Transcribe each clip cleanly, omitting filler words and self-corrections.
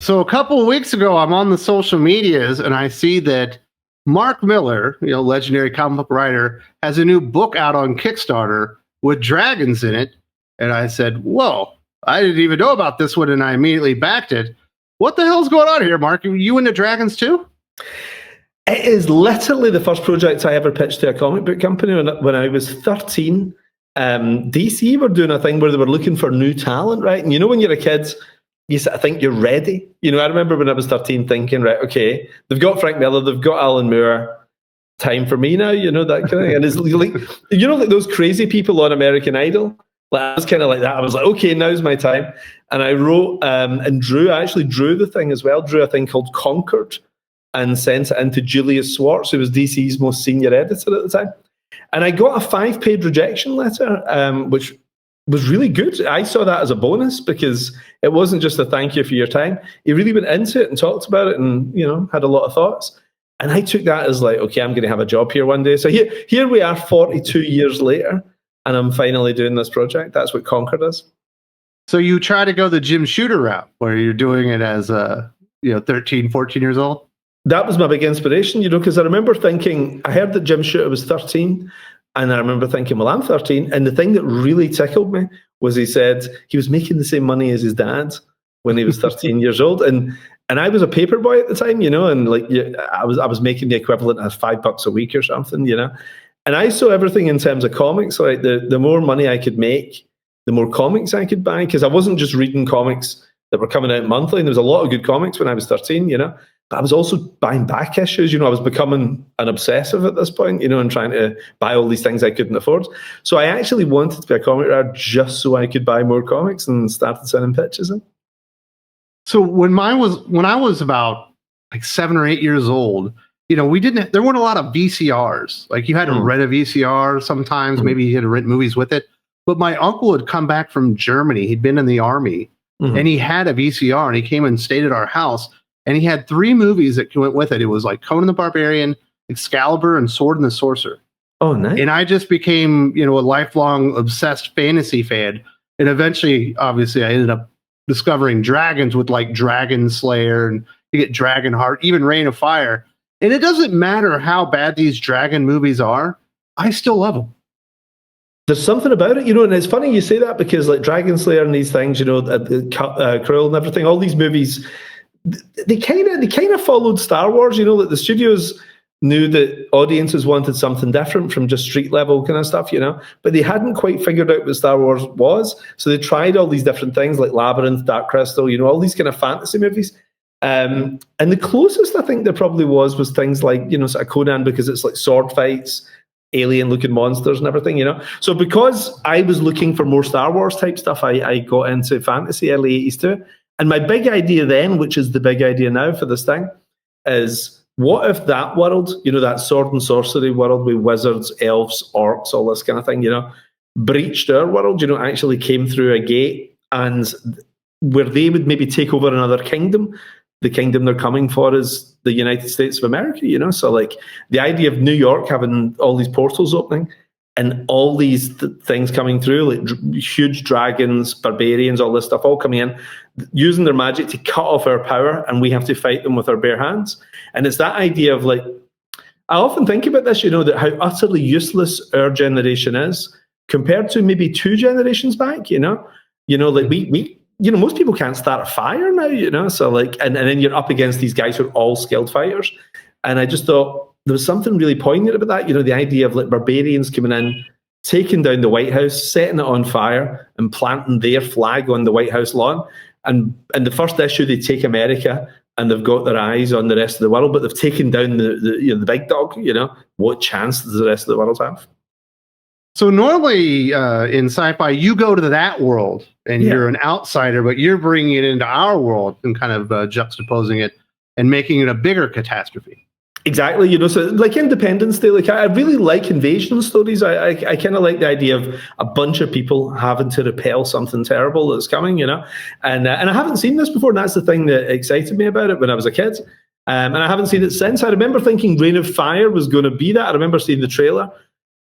So a couple of weeks ago, I'm on the social medias and I see that Mark Millar, legendary comic book writer, has a new book out on Kickstarter with dragons in it. And I said, whoa, I didn't even know about this one. And I immediately backed it. What the hell's going on here, Mark? Are you into dragons too? It is literally the first project I ever pitched to a comic book company when I was 13. DC were doing a thing where they were looking for new talent, right? And when you're a kid, you think you're ready. I remember when I was 13 thinking, right, okay, they've got Frank Miller, they've got Alan Moore, time for me now, that kind of thing. And it's like, like those crazy people on American Idol. Like, I was kind of like that. I was like, okay, now's my time. And I wrote and drew, I actually drew the thing as well, drew a thing called Conquered and sent it into Julius Schwartz, who was DC's most senior editor at the time. And I got a 5-page rejection letter, which was really good. I saw that as a bonus because it wasn't just a thank you for your time. He really went into it and talked about it and, had a lot of thoughts. And I took that as like, okay, I'm going to have a job here one day. So here we are 42 years later, and I'm finally doing this project. That's what Conquered is. So you try to go the Jim Shooter route where you're doing it as 13, 14 years old? That was my big inspiration, because I remember thinking, I heard that Jim Shooter was 13, and I remember thinking, well, I'm 13. And the thing that really tickled me was he said he was making the same money as his dad when he was 13 years old. And I was a paper boy at the time, and like I was making the equivalent of $5 a week or something, And I saw everything in terms of comics. Like the more money I could make, the more comics I could buy, because I wasn't just reading comics that were coming out monthly. And there was a lot of good comics when I was 13, But I was also buying back issues. I was becoming an obsessive at this point, and trying to buy all these things I couldn't afford. So I actually wanted to be a comic writer just so I could buy more comics and started sending pitches in. So when I was about like 7 or 8 years old, there weren't a lot of VCRs. Like you had to rent a VCR sometimes, maybe you had to rent movies with it. But my uncle had come back from Germany. He'd been in the army and he had a VCR and he came and stayed at our house. And he had 3 movies that went with it. It was like Conan the Barbarian, Excalibur, and Sword and the Sorcerer. Oh, nice. And I just became, a lifelong obsessed fantasy fan. And eventually, obviously, I ended up discovering dragons with like Dragon Slayer and you get Dragonheart, even Reign of Fire. And it doesn't matter how bad these dragon movies are, I still love them. There's something about it, and it's funny you say that because like Dragon Slayer and these things, Cruel and everything, all these movies, they kind of followed Star Wars, that the studios knew that audiences wanted something different from just street level kind of stuff, but they hadn't quite figured out what Star Wars was. So they tried all these different things like Labyrinth, Dark Crystal, all these kind of fantasy movies. And the closest I think there probably was things like, sort of Conan, because it's like sword fights, alien looking monsters and everything, So because I was looking for more Star Wars type stuff, I got into fantasy early 80s too. And my big idea then, which is the big idea now for this thing, is what if that world, that sword and sorcery world with wizards, elves, orcs, all this kind of thing, breached our world, actually came through a gate and where they would maybe take over another kingdom. The kingdom they're coming for is the United States of America, So like the idea of New York having all these portals opening and all these things coming through, like huge dragons, barbarians, all this stuff all coming in, using their magic to cut off our power, and we have to fight them with our bare hands. And it's that idea of like, I often think about this, that how utterly useless our generation is compared to maybe 2 generations back, like we most people can't start a fire now, so like, and then you're up against these guys who are all skilled fighters. And I just thought there was something really poignant about that, the idea of like barbarians coming in, taking down the White House, setting it on fire and planting their flag on the White House lawn. And in the first issue, they take America and they've got their eyes on the rest of the world, but they've taken down the big dog, what chance does the rest of the world have? So normally in sci-fi, you go to that world and you're an outsider, but you're bringing it into our world and kind of juxtaposing it and making it a bigger catastrophe. Exactly, so like Independence Day, like I really like invasion stories. I kind of like the idea of a bunch of people having to repel something terrible that's coming, and I haven't seen this before, and that's the thing that excited me about it when I was a kid. And I haven't seen it since. I remember thinking Reign of Fire was going to be that. I remember seeing the trailer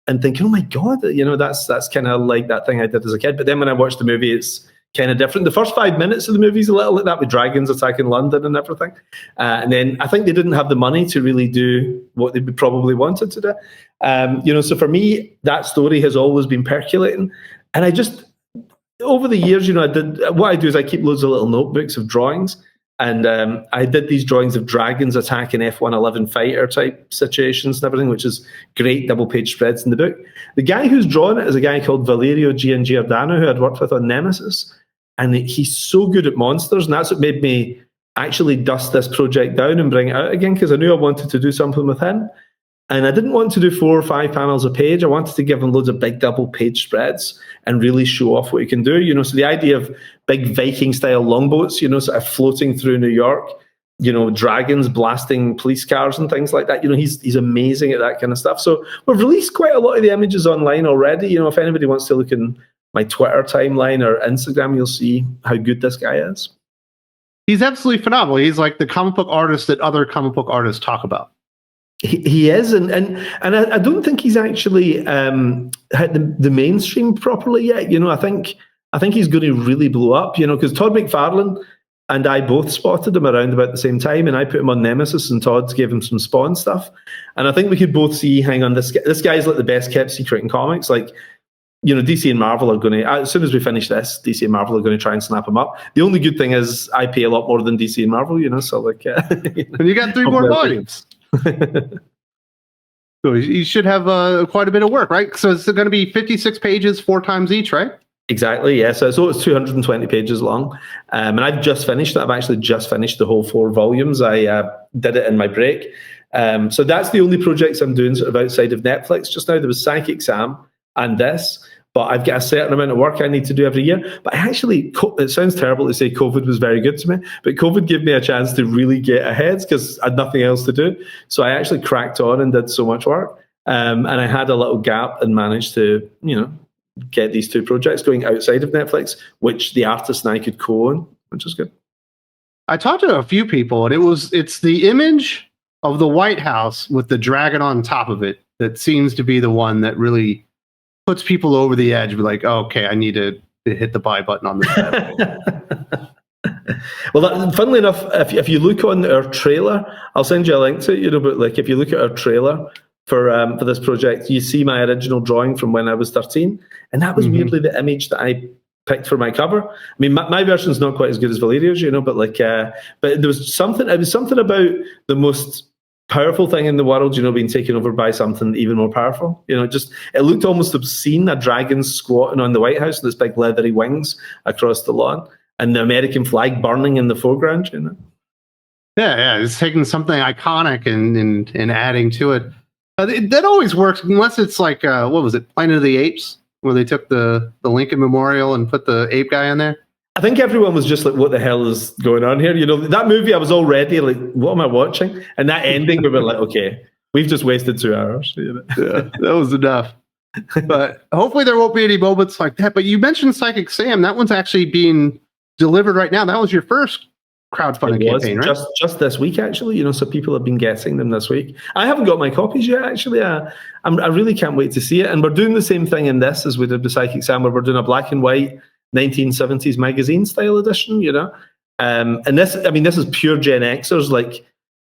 and thinking, oh my God, that's kind of like that thing I did as a kid. But then when I watched the movie, it's kind of different. The first 5 minutes of the movie is a little like that, with dragons attacking London and everything. And then I think they didn't have the money to really do what they probably wanted to do. So for me, that story has always been percolating. And I just, over the years, what I do is I keep loads of little notebooks of drawings. And I did these drawings of dragons attacking F-111 fighter type situations and everything, which is great double-page spreads in the book. The guy who's drawn it is a guy called Valerio Giangiordano, who I'd worked with on Nemesis. And he's so good at monsters, and that's what made me actually dust this project down and bring it out again, because I knew I wanted to do something with him. And I didn't want to do 4 or 5 panels a page. I wanted to give him loads of big double-page spreads and really show off what he can do. So the idea of big Viking-style longboats, sort of floating through New York, dragons blasting police cars and things like that. He's amazing at that kind of stuff. So we've released quite a lot of the images online already. If anybody wants to look in my Twitter timeline or Instagram, you'll see how good this guy is. He's absolutely phenomenal. He's like the comic book artist that other comic book artists talk about. He is, and I don't think he's actually hit the mainstream properly yet. I think he's going to really blow up. Because Todd McFarlane and I both spotted him around about the same time, and I put him on Nemesis, and Todd gave him some Spawn stuff. And I think we could both see, hang on, this guy's like the best kept secret in comics. Like, DC and Marvel are going to, as soon as we finish this, DC and Marvel are going to try and snap him up. The only good thing is I pay a lot more than DC and Marvel, so like. And you got 3 more volumes. So you should have quite a bit of work, right? So it's going to be 56 pages, 4 times each, right? Exactly, yeah. So it's 220 pages long. And I've just finished it. I've actually just finished the whole 4 volumes. I did it in my break. So that's the only projects I'm doing sort of outside of Netflix just now. There was Psychic Sam and this. But I've got a certain amount of work I need to do every year. But it sounds terrible to say COVID was very good to me, but COVID gave me a chance to really get ahead because I had nothing else to do. So I actually cracked on and did so much work. And I had a little gap and managed to, get these 2 projects going outside of Netflix, which the artist and I could co-own, which is good. I talked to a few people, and it's the image of the White House with the dragon on top of it that seems to be the one that really puts people over the edge. Be like, oh, okay, I need to hit the buy button on this. Well, funnily enough, if you look on our trailer, I'll send you a link to it. But like, if you look at our trailer for this project, you see my original drawing from when I was 13, and that was weirdly the image that I picked for my cover. I mean, my version's not quite as good as Valerio's, but like, but there was something. It was something about the most powerful thing in the world, being taken over by something even more powerful. It looked almost obscene, a dragon squatting on the White House with its big leathery wings across the lawn, and the American flag burning in the foreground. Yeah, it's taking something iconic and adding to it. That always works, unless it's like what was it, Planet of the Apes, where they took the Lincoln Memorial and put the ape guy in there. I think everyone was just like, what the hell is going on here? That movie, I was already like, what am I watching? And that ending, we were like, okay, we've just wasted 2 hours. Yeah, that was enough. But hopefully there won't be any moments like that. But you mentioned Psychic Sam. That one's actually being delivered right now. That was your first crowdfunding campaign, right? Just this week, actually. So people have been getting them this week. I haven't got my copies yet, actually. I really can't wait to see it. And we're doing the same thing in this as we did with Psychic Sam, where we're doing a black and white 1970s magazine style edition, and this is pure Gen Xers. Like,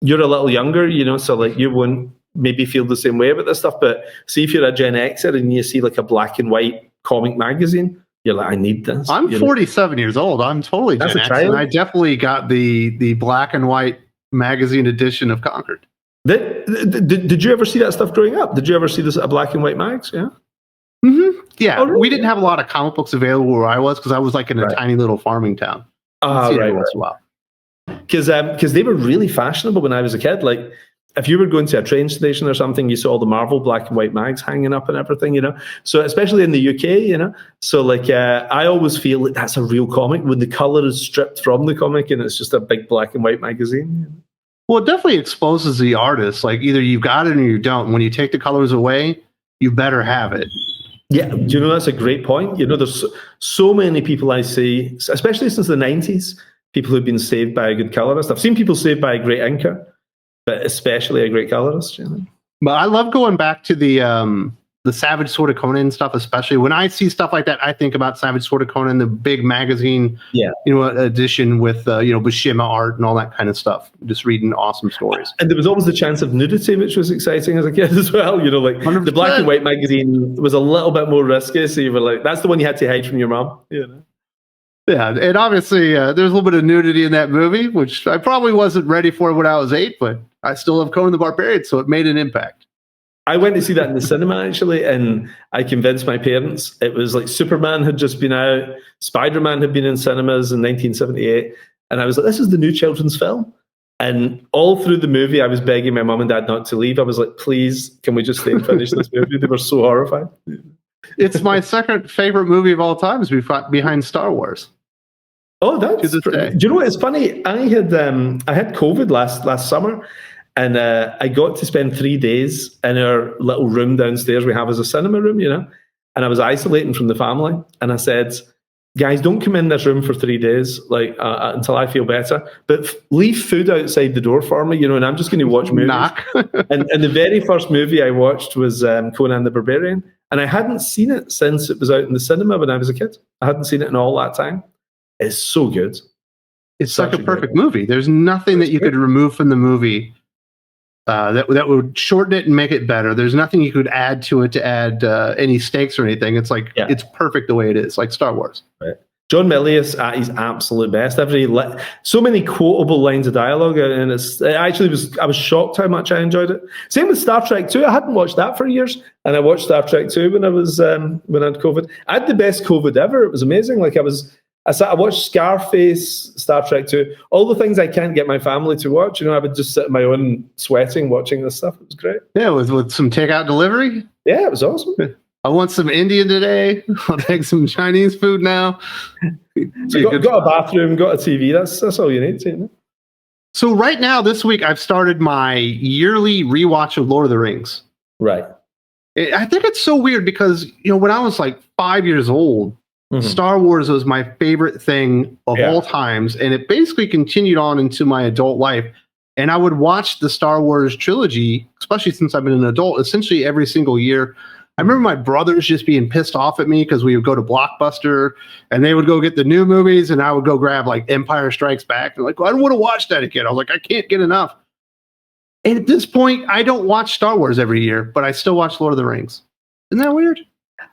you're a little younger, so like you won't maybe feel the same way about this stuff. But see, if you're a Gen Xer and you see like a black and white comic magazine, you're like, I need this. I'm 47 years old. I'm totally Gen X, and I definitely got the black and white magazine edition of Conquered. Did you ever see that stuff growing up? Did you ever see this a black and white mags? Yeah. Mm-hmm. Yeah, oh, really? We didn't have a lot of comic books available where I was because I was like in a tiny little farming town. Right. Because they were really fashionable when I was a kid. Like, if you were going to a train station or something, you saw all the Marvel black and white mags hanging up and everything, So especially in the UK, So like, I always feel like that's a real comic when the color is stripped from the comic and it's just a big black and white magazine. Well, it definitely exposes the artist. Like, either you've got it or you don't. When you take the colors away, you better have it. Yeah, that's a great point. There's so many people I see, especially since the 90s, people who've been saved by a good colorist. I've seen people saved by a great inker, but especially a great colorist. But I love going back to the the Savage Sword of Conan stuff, especially when I see stuff like that, I think about Savage Sword of Conan, the big magazine, edition with Buscema art and all that kind of stuff. Just reading awesome stories. And there was always the chance of nudity, which was exciting as a kid as well. Like 100%. The black and white magazine was a little bit more risky, so you were like, that's the one you had to hide from your mom. Yeah, and obviously there's a little bit of nudity in that movie, which I probably wasn't ready for when I was 8, but I still love Conan the Barbarian, so it made an impact. I went to see that in the cinema, actually, and I convinced my parents. It was like Superman had just been out, Spider-Man had been in cinemas in 1978, and I was like, this is the new children's film. And all through the movie, I was begging my mum and dad not to leave. I was like, please, can we just stay and finish this movie? They were so horrified. It's my second favorite movie of all time, is behind Star Wars. Oh, that's do you know what? It's funny. I had COVID last summer, and I got to spend 3 days in our little room downstairs we have as a cinema room, and I was isolating from the family. And I said, guys, don't come in this room for 3 days, until I feel better. But leave food outside the door for me, and I'm just going to watch movies. and the very first movie I watched was Conan the Barbarian, and I hadn't seen it since it was out in the cinema when I was a kid. I hadn't seen it in all that time. It's so good. It's like a perfect movie. There's nothing that you could remove from the movie that would shorten it and make it better. There's nothing you could add to it to add any stakes or anything. It's like it's perfect the way it is, like Star Wars. Right. John Milius at his absolute best. So many quotable lines of dialogue, and I was shocked how much I enjoyed it. Same with Star Trek 2. I hadn't watched that for years, and I watched Star Trek 2 when I had COVID. I had the best COVID ever. It was amazing. I watched Scarface, Star Trek 2, all the things I can't get my family to watch. I would just sit on my own sweating, watching this stuff. It was great. Yeah, with some takeout delivery. Yeah, it was awesome. I want some Indian today. I'll take some Chinese food now. So got a bathroom, got a TV. That's all you need. So right now, this week, I've started my yearly rewatch of Lord of the Rings. Right. I think it's so weird because, when I was like 5 years old, Star Wars was my favorite thing of all times, and it basically continued on into my adult life. And I would watch the Star Wars trilogy, especially since I've been an adult, essentially every single year. I remember my brothers just being pissed off at me because we would go to Blockbuster and they would go get the new movies, and I would go grab like Empire Strikes Back. They're like, well, I don't want to watch that again. I was like, I can't get enough. And at this point, I don't watch Star Wars every year, but I still watch Lord of the Rings. Isn't that weird?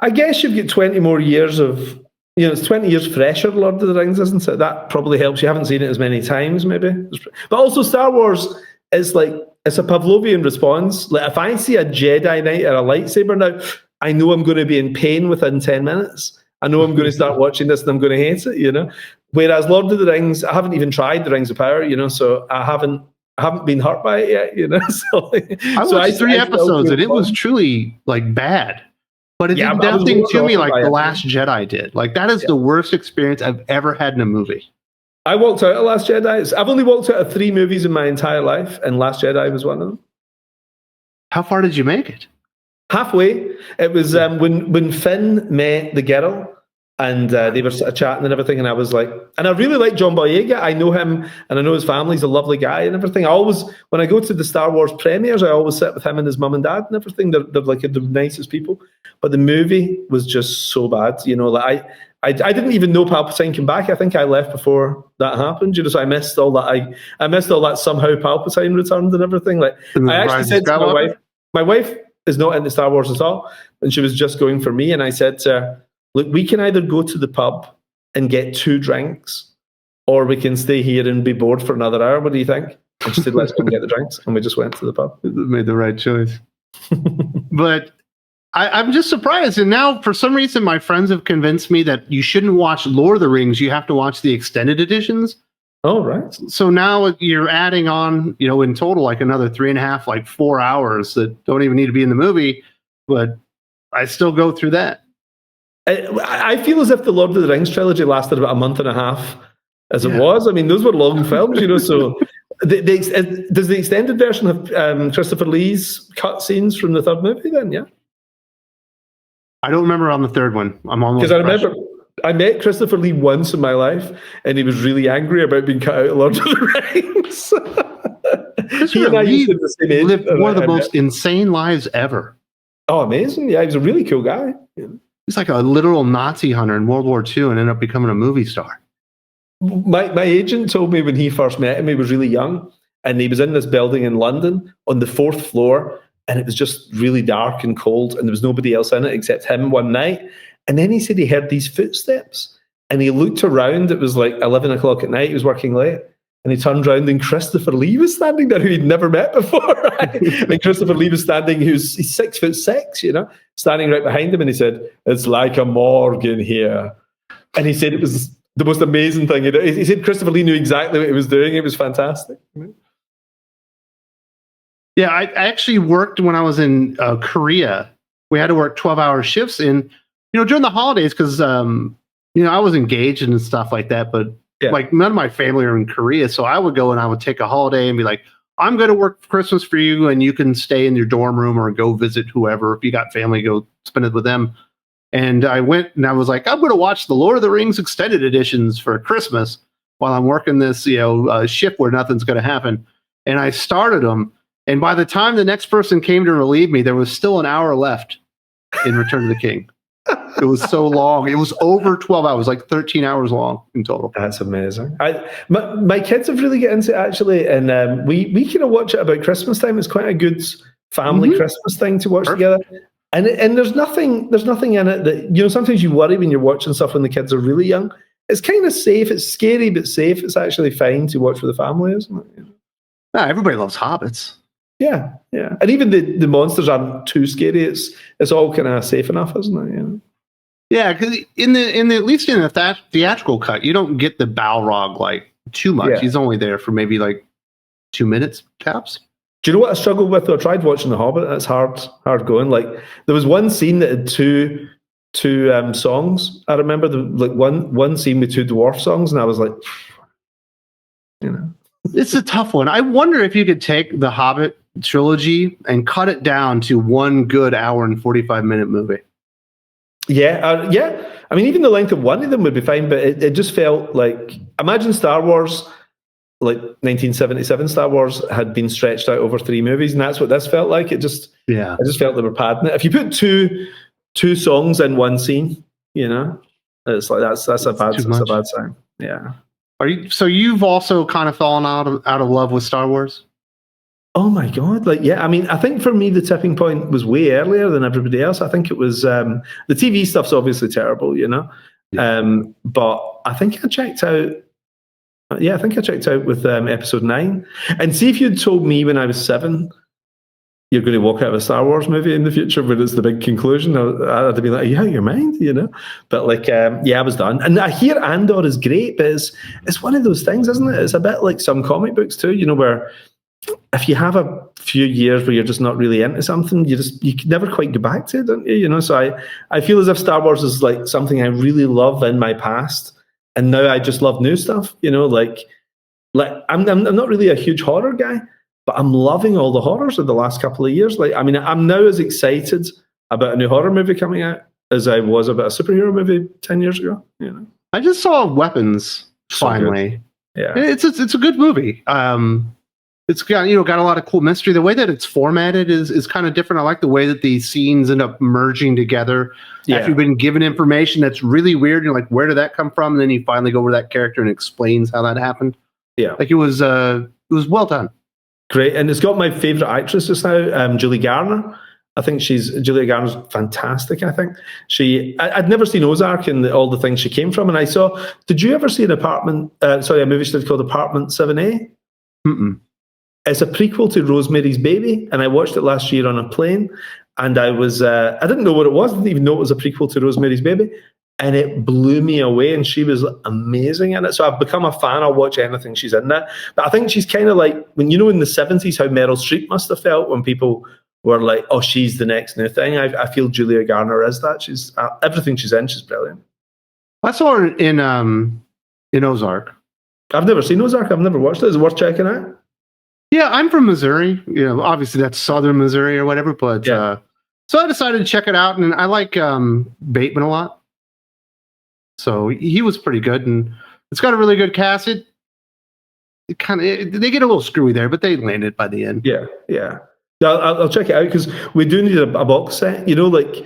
I guess you've got 20 more years of, it's 20 years fresher, Lord of the Rings, isn't it? That probably helps. You haven't seen it as many times, maybe. But also Star Wars is it's a Pavlovian response. Like if I see a Jedi Knight or a lightsaber now, I know I'm going to be in pain within 10 minutes. I know I'm going to start watching this and I'm going to hate it, Whereas Lord of the Rings, I haven't even tried the Rings of Power, so I haven't been hurt by it yet, So I watched 3 episodes and it was truly bad. But it did nothing to me like The Last Jedi did. That is the worst experience I've ever had in a movie. I walked out of Last Jedi. I've only walked out of 3 movies in my entire life, and Last Jedi was one of them. How far did you make it? Halfway. It was when Finn met the girl, and they were sort of chatting and everything, and I was like, and I really like John Boyega. I know him, and I know his family's a lovely guy and everything. When I go to the Star Wars premieres, I always sit with him and his mum and dad and everything. They're the nicest people. But the movie was just so bad, I didn't even know Palpatine came back. I think I left before that happened, so I missed all that. I missed all that somehow Palpatine returned and everything. I actually said to my wife is not into Star Wars at all, and she was just going for me. And I said to her, look, we can either go to the pub and get 2 drinks, or we can stay here and be bored for another hour. What do you think? And she said, let's go and get the drinks. And we just went to the pub. Made the right choice. But I'm just surprised. And now, for some reason, my friends have convinced me that you shouldn't watch Lord of the Rings. You have to watch the extended editions. Oh, right. So now you're adding on, in total, another 3.5, 4 hours that don't even need to be in the movie. But I still go through that. I feel as if the Lord of the Rings trilogy lasted about a month and a half as it was. I mean, those were long films, so does the extended version have Christopher Lee's cut scenes from the 3rd movie then? Yeah. I don't remember on the 3rd one. I'm almost because I remember I met Christopher Lee once in my life, and he was really angry about being cut out of Lord of the Rings. Christopher Lee lived one of the most insane lives ever. Oh, amazing! Yeah, he was a really cool guy. Yeah. He's like a literal Nazi hunter in World War II and ended up becoming a movie star. My agent told me when he first met him, he was really young, and he was in this building in London on the 4th floor, and it was just really dark and cold, and there was nobody else in it except him one night. And then he said he heard these footsteps, and he looked around. It was like 11 o'clock at night. He was working late. And he turned around, and Christopher Lee was standing there, who he'd never met before. Right? And Christopher Lee was standing, he's 6'6", you know, standing right behind him. And he said, "It's like a morgue in here." And he said it was the most amazing thing. He said Christopher Lee knew exactly what he was doing. It was fantastic. Yeah, I actually worked when I was in Korea. We had to work 12-hour shifts, and during the holidays, because I was engaged and stuff like that, but. Yeah. Like none of my family are in Korea, so I would go and I would take a holiday and be like, "I'm going to work Christmas for you, and you can stay in your dorm room or go visit whoever. If you got family, go spend it with them." And I went and I was like, "I'm going to watch the Lord of the Rings extended editions for Christmas while I'm working this shift where nothing's going to happen." And I started them, and by the time the next person came to relieve me, there was still an hour left in Return of the King. It was so long. It was over 12 hours, like 13 hours long in total. That's amazing. My kids have really get into it, actually, and we kind of watch it about Christmas time. It's quite a good family Christmas thing to watch together. And there's nothing in it that, sometimes you worry when you're watching stuff when the kids are really young. It's kind of safe. It's scary, but safe. It's actually fine to watch with the family, isn't it? Yeah, everybody loves Hobbits. Yeah, yeah. And even the monsters aren't too scary. It's all kind of safe enough, isn't it? Yeah, because in the at least in the theatrical cut, you don't get the Balrog like too much. Yeah. He's only there for maybe like 2 minutes, tops. Do you know what I struggled with? I tried watching The Hobbit. That's hard going. Like there was one scene that had two songs. I remember one scene with 2 dwarf songs, and I was like, It's a tough one. I wonder if you could take the Hobbit trilogy and cut it down to one good hour and 45-minute movie. Yeah, yeah. I mean, even the length of one of them would be fine, but it just felt like, imagine Star Wars, like 1977 Star Wars had been stretched out over 3 movies, and that's what this felt like. I just felt they were padding it. If you put two songs in one scene, it's like that's a bad sign. Yeah. So you've also kind of fallen out of love with Star Wars? Oh my God. I mean, I think for me, the tipping point was way earlier than everybody else. I think it was, the TV stuff's obviously terrible, Yeah. But I think I checked out, with episode 9. And see, if you'd told me when I was 7, you're going to walk out of a Star Wars movie in the future when it's the big conclusion, I'd have been like, "Are you out of your mind?" But I was done. And I hear Andor is great, but it's one of those things, isn't it? It's a bit like some comic books too, where if you have a few years where you're just not really into something, you can never quite go back to it, don't you? So I feel as if Star Wars is like something I really love in my past, and now I just love new stuff. I'm not really a huge horror guy, but I'm loving all the horrors of the last couple of years. I'm now as excited about a new horror movie coming out as I was about a superhero movie 10 years ago. I just saw Weapons finally. So yeah, it's a good movie. It's got a lot of cool mystery. The way that it's formatted is kind of different. I like the way that these scenes end up merging together. Yeah. After you've been given information that's really weird, you're like, where did that come from? And then you finally go over to that character and explains how that happened. Yeah, it was well done. Great, and it's got my favorite actress just now, Julie Garner. I think Julia Garner's fantastic. I think I'd never seen Ozark and all the things she came from, and I saw. Did you ever see a movie she did called Apartment 7A? Mm-mm. It's a prequel to Rosemary's Baby, and I watched it last year on a plane, and I didn't know what it was. I didn't even know it was a prequel to Rosemary's Baby, and it blew me away, and she was amazing in it. So I've become a fan. I'll watch anything she's in that. But I think she's kind of like, when in the 70s, how Meryl Streep must have felt when people were like, oh, she's the next new thing. I feel Julia Garner is that. She's everything she's in, she's brilliant. I saw her in Ozark. I've never seen Ozark. I've never watched it. Is it worth checking out? Yeah, I'm from Missouri. Obviously that's southern Missouri or whatever. But yeah. So I decided to check it out, and I like Bateman a lot. So he was pretty good, and it's got a really good cast. They get a little screwy there, but they land it by the end. Yeah, yeah. I'll check it out because we do need a box set. You know, like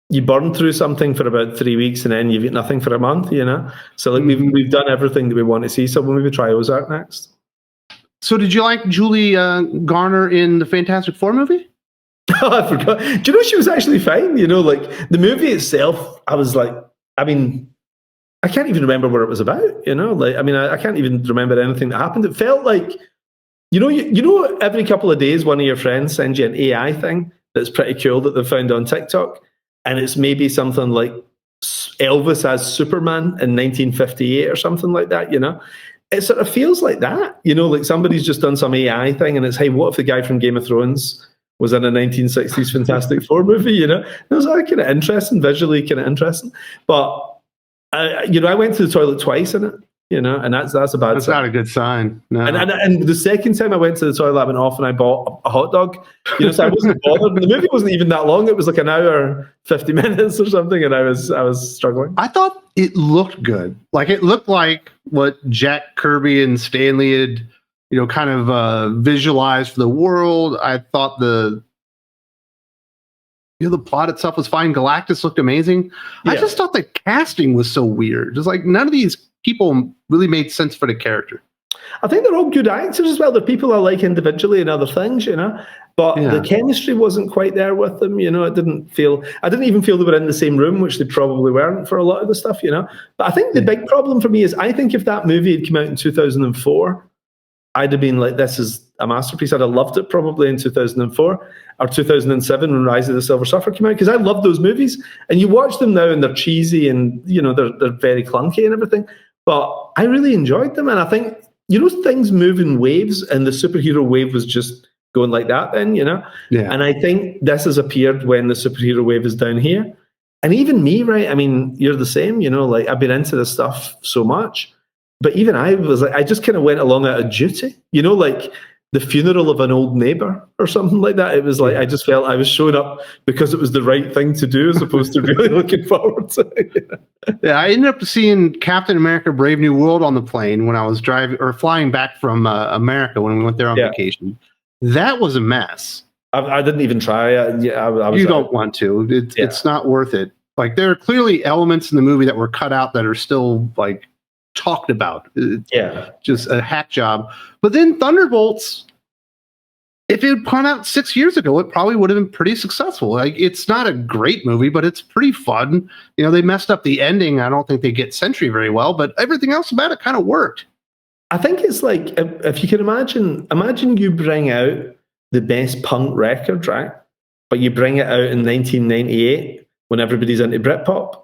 you burn through something for about 3 weeks and then you get nothing for a month. You know, so like we've done everything that we want to see. So we'll maybe try Ozark next. So did you like Julie Garner in the Fantastic Four movie? Oh, I forgot. Do you know she was actually fine? You know, like the movie itself, I was like, I mean, I can't even remember what it was about. You know, like I mean, I can't even remember anything that happened. It felt like, you know, every couple of days, one of your friends sends you an AI thing that's pretty cool that they found on TikTok, and it's maybe something like Elvis as Superman in 1958 or something like that. You know. It sort of feels like that, you know, like somebody's just done some AI thing and it's, hey, what if the guy from Game of Thrones was in a 1960s Fantastic Four movie, you know? And it was like kind of interesting, visually kind of interesting. But, you know, I went to the toilet twice in it, you know, and that's a bad That's sign. not a good sign. No. And the second time I went to the toilet, I went off and I bought a hot dog. You know, so I wasn't bothered. The movie wasn't even that long. It was like an hour, 50 minutes or something, and I was struggling. I thought it looked good. Like it looked like what Jack Kirby and Stanley had, you know, kind of visualized for the world. I thought the plot itself was fine. Galactus looked amazing. Yeah. I just thought the casting was so weird. Just like none of these people really made sense for the character. I think they're all good actors as well. They're people I like individually and other things, you know. But the chemistry wasn't quite there with them, you know. I didn't even feel they were in the same room, which they probably weren't for a lot of the stuff, you know. But I think the big problem for me is I think if that movie had come out in 2004, I'd have been like, this is a masterpiece. I'd have loved it probably in 2004 or 2007 when Rise of the Silver Surfer came out, because I love those movies. And you watch them now and they're cheesy and, you know, they're very clunky and everything. But I really enjoyed them. And I think, you know, things move in waves, and the superhero wave was just going like that then, you know? Yeah. And I think this has appeared when the superhero wave is down here. And even me, right? I mean, you're the same, you know, like I've been into this stuff so much. But even I was like, I just kind of went along out of duty, you know, like the funeral of an old neighbor or something like that. It was like, I just felt I was showing up because it was the right thing to do as opposed to really looking forward to it. Yeah, I ended up seeing Captain America Brave New World on the plane when I was flying back from America when we went there on vacation. That was a mess. I didn't even try it. Yeah, I was you don't want to. It's not worth it. Like there are clearly elements in the movie that were cut out that are still like talked about. Just a hack job. But then Thunderbolts, if it had come out 6 years ago, it probably would have been pretty successful. Like it's not a great movie, but it's pretty fun. You know, they messed up the ending. I don't think they get Sentry very well, but everything else about it kind of worked. I think it's like if you can imagine you bring out the best punk record, right? But you bring it out in 1998 when everybody's into Britpop.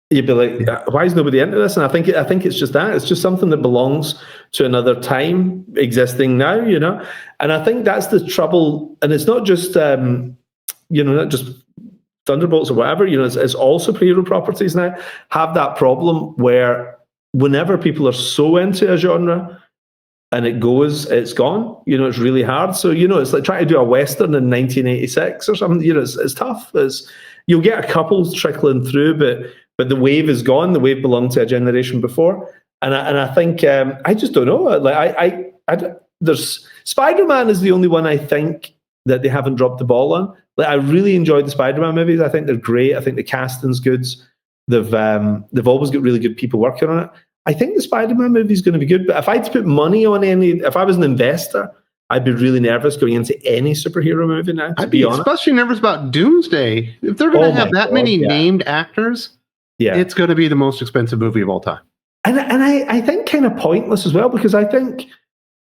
You'd be like, why is nobody into this? And I think it's just that. It's just something that belongs to another time existing now, you know? And I think that's the trouble. And it's not just, you know, not just Thunderbolts or whatever, you know, it's all superhero properties now have that problem where whenever people are so into a genre and it's gone, you know, it's really hard. So, you know, it's like trying to do a Western in 1986 or something, you know, it's tough. You'll get a couple trickling through, but the wave is gone. The wave belonged to a generation before, and I think I just don't know. Like there's Spider-Man is the only one I think that they haven't dropped the ball on. Like I really enjoyed the Spider-Man movies. I think they're great. I think the casting's good. They've always got really good people working on it. I think the Spider-Man movie is going to be good. But if I had to put money on if I was an investor, I'd be really nervous going into any superhero movie now. I'd be especially nervous about Doomsday. If they're going to have that many named actors. Yeah, it's going to be the most expensive movie of all time. And I think kind of pointless as well, because I think,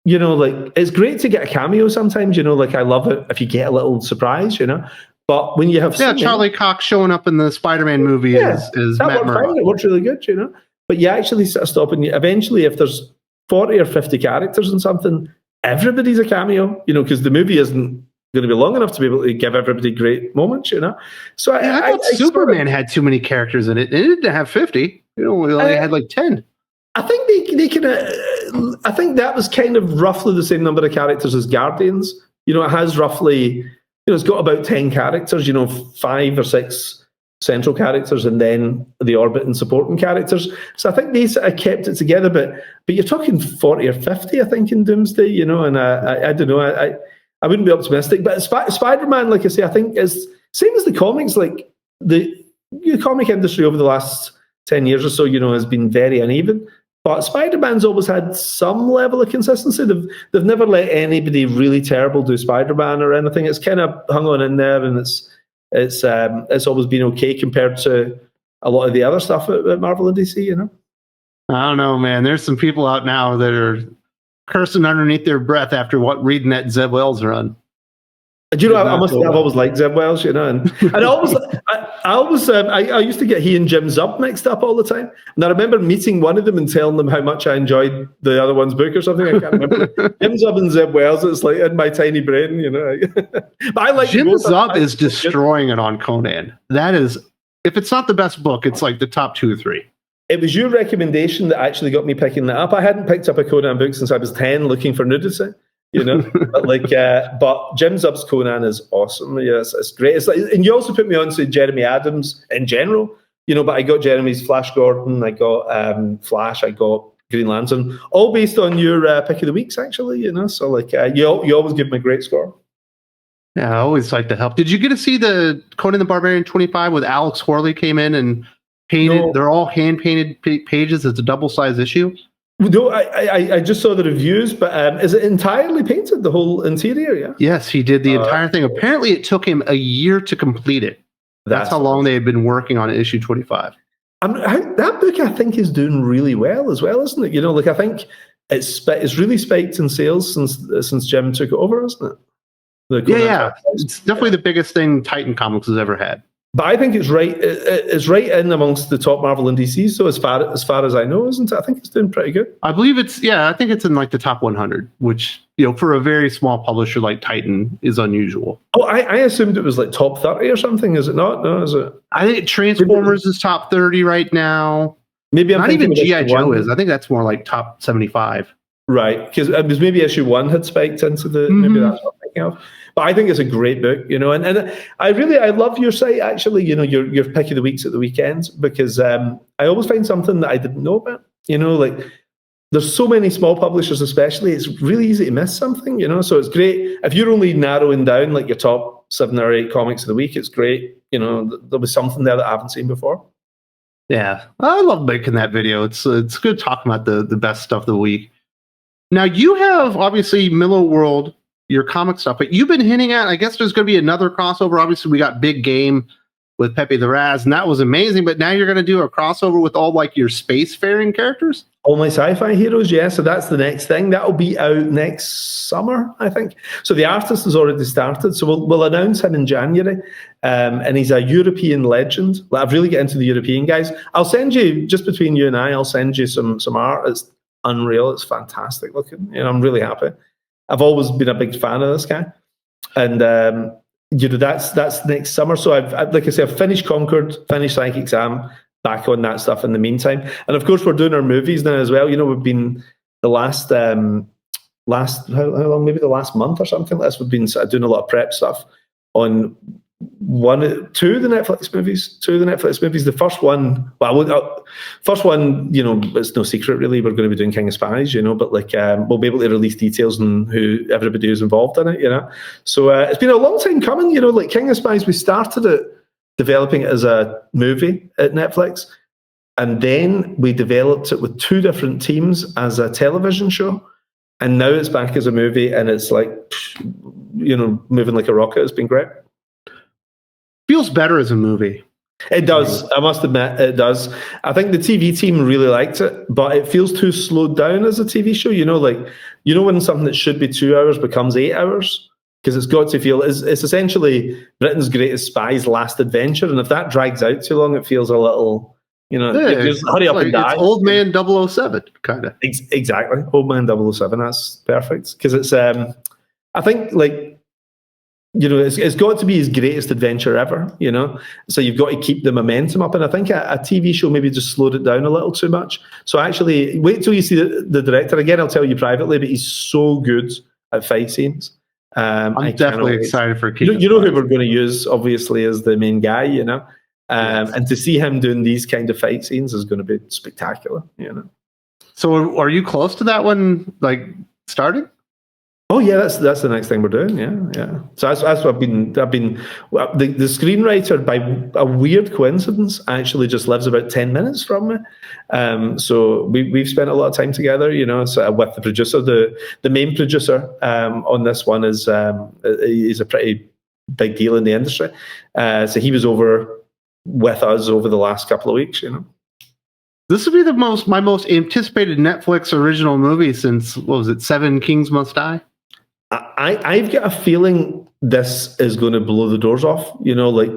you know, like it's great to get a cameo sometimes, you know, like I love it if you get a little surprise, you know. But when you have Charlie Cox showing up in the Spider-Man movie is Matt Murdock. It works really good, you know. But you actually stop and eventually if there's 40 or 50 characters in something, everybody's a cameo, you know, because the movie isn't going to be long enough to be able to give everybody great moments, you know. So I thought Superman had too many characters in it. It didn't have 50. You know, they had like 10. I think they can. I think that was kind of roughly the same number of characters as Guardians. You know, it has roughly, you know, it's got about 10 characters. You know, 5 or 6 central characters, and then the orbit and supporting characters. So I think they sort of kept it together. But you're talking 40 or 50, I think, in Doomsday. You know, and I don't know. I wouldn't be optimistic. But Spider-Man, like I say, I think is same as the comics. Like the comic industry over the last 10 years or so, has been very uneven. But Spider-Man's always had some level of consistency. They've never let anybody really terrible do Spider-Man or anything. It's kind of hung on in there, and it's always been okay compared to a lot of the other stuff at Marvel and DC. I don't know, man. There's some people out now that are cursing underneath their breath after reading that Zeb Wells run. Do you know, I've always liked Zeb Wells, and I used to get he and Jim Zub mixed up all the time. And I remember meeting one of them and telling them how much I enjoyed the other one's book or something. I can't remember. Jim Zub and Zeb Wells, it's like in my tiny brain, But I like Jim Zub is destroying it on Conan. That is, if it's not the best book, it's like the top 2 or 3. It was your recommendation that actually got me picking that up. I hadn't picked up a Conan book since I was 10 looking for nudity. But Jim Zub's Conan is awesome. Yes, it's great. It's like, and you also put me on to Jeremy Adams in general, but I got Jeremy's Flash Gordon, I got Flash, I got Green Lantern, all based on your pick of the weeks, actually. So you always give me a great score. Yeah, I always like to help. Did you get to see the Conan the Barbarian 25 with Alex Horley came in and painted? No. They're all hand painted pages. It's a double-sized issue. No, I just saw the reviews, but is it entirely painted, the whole interior? Yeah. Yes, he did the entire thing. Apparently, it took him a year to complete it. That's how long they had been working on issue 25. That book, I think, is doing really well as well, isn't it? I think it's really spiked in sales since Jim took it over, isn't it? Yeah. It's definitely the biggest thing Titan Comics has ever had. But I think it's right. It's right in amongst the top Marvel and DC. So as far as I know, isn't it? I think it's doing pretty good. I believe it's. Yeah, I think it's in like the top 100, which for a very small publisher like Titan is unusual. Oh, I assumed it was like top 30 or something. Is it not? No, is it? I think Transformers is top 30 right now. Maybe I'm not even GI Joe is. I think that's more like top 75. Right, because it was maybe issue 1 had spiked into the. Mm-hmm. Maybe that's what I'm thinking of. But I think it's a great book, and I love your site actually, your pick of the weeks at the weekends, because I always find something that I didn't know about, there's so many small publishers especially, it's really easy to miss something, so it's great. If you're only narrowing down like your top 7 or 8 comics of the week, it's great, there'll be something there that I haven't seen before. Yeah, I love making that video. It's good talking about the best stuff of the week. Now you have obviously Millerworld, your comic stuff, but you've been hinting at, I guess there's going to be another crossover. Obviously, we got Big Game with Pepe the Raz, and that was amazing. But now you're going to do a crossover with all like your spacefaring characters? All my sci-fi heroes, yeah. So that's the next thing. That'll be out next summer, I think. So the artist has already started. So we'll announce him in January. And he's a European legend. I've really get into the European guys. I'll send you, just between you and I, I'll send you some art. It's unreal. It's fantastic looking. I'm really happy. I've always been a big fan of this guy, and that's next summer. So I've like I say, I've finished Conquered, finished Psychic Exam, back on that stuff in the meantime, and of course we're doing our movies now as well. We've been the last how long? Maybe the last month or something. We've been doing a lot of prep stuff on two of the Netflix movies. The first one, it's no secret really. We're going to be doing King of Spies, but we'll be able to release details on who everybody who's involved in it, So it's been a long time coming, like King of Spies. We started it developing it as a movie at Netflix, and then we developed it with 2 different teams as a television show, and now it's back as a movie, and it's like moving like a rocket. It's been great. Feels better as a movie. It does. I must admit, it does. I think the TV team really liked it, but it feels too slowed down as a TV show. When something that should be 2 hours becomes 8 hours, because it's got to feel it's essentially Britain's Greatest Spy's last adventure, and if that drags out too long, it feels a little, just hurry up and die. It's Old Man 007 kind of. Exactly, Old Man 007. That's perfect, because it's. I think it's got to be his greatest adventure ever, So you've got to keep the momentum up. And I think a TV show maybe just slowed it down a little too much. So actually, wait till you see the director. Again, I'll tell you privately, but he's so good at fight scenes. I'm definitely excited for Kick-Ass. Who we're going to use, obviously, as the main guy, yes. And to see him doing these kind of fight scenes is going to be spectacular, So are you close to that one, starting? Oh yeah, that's the next thing we're doing. Yeah. So that's what I've been. Well, the screenwriter, by a weird coincidence, actually just lives about 10 minutes from me. So we've spent a lot of time together. So with the producer, the main producer on this one is he's a pretty big deal in the industry. So he was over with us over the last couple of weeks. This would be my most anticipated Netflix original movie since, what was it, Seven Kings Must Die? I've got a feeling this is going to blow the doors off. Like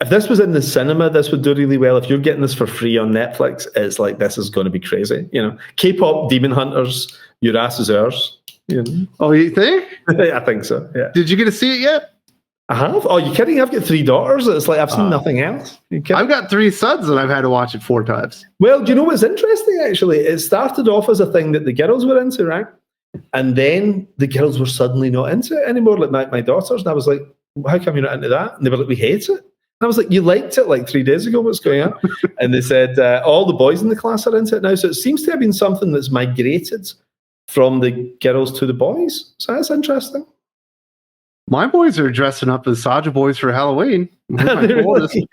if this was in the cinema, this would do really well. If you're getting this for free on Netflix, it's like this is going to be crazy. K-pop Demon Hunters, your ass is ours. Oh, you think? I think so. Yeah. Did you get to see it yet? I have. Oh, you kidding? I've got 3 daughters. It's like I've seen nothing else. I've got 3 sons, and I've had to watch it 4 times. Well, do you know what's interesting? Actually, it started off as a thing that the girls were into, right? And then the girls were suddenly not into it anymore, like my daughters. And I was like, how come you're not into that? And they were like, we hate it. And I was like, you liked it like 3 days ago. What's going on? And they said, all the boys in the class are into it now. So it seems to have been something that's migrated from the girls to the boys. So that's interesting. My boys are dressing up as Saja boys for Halloween. Really?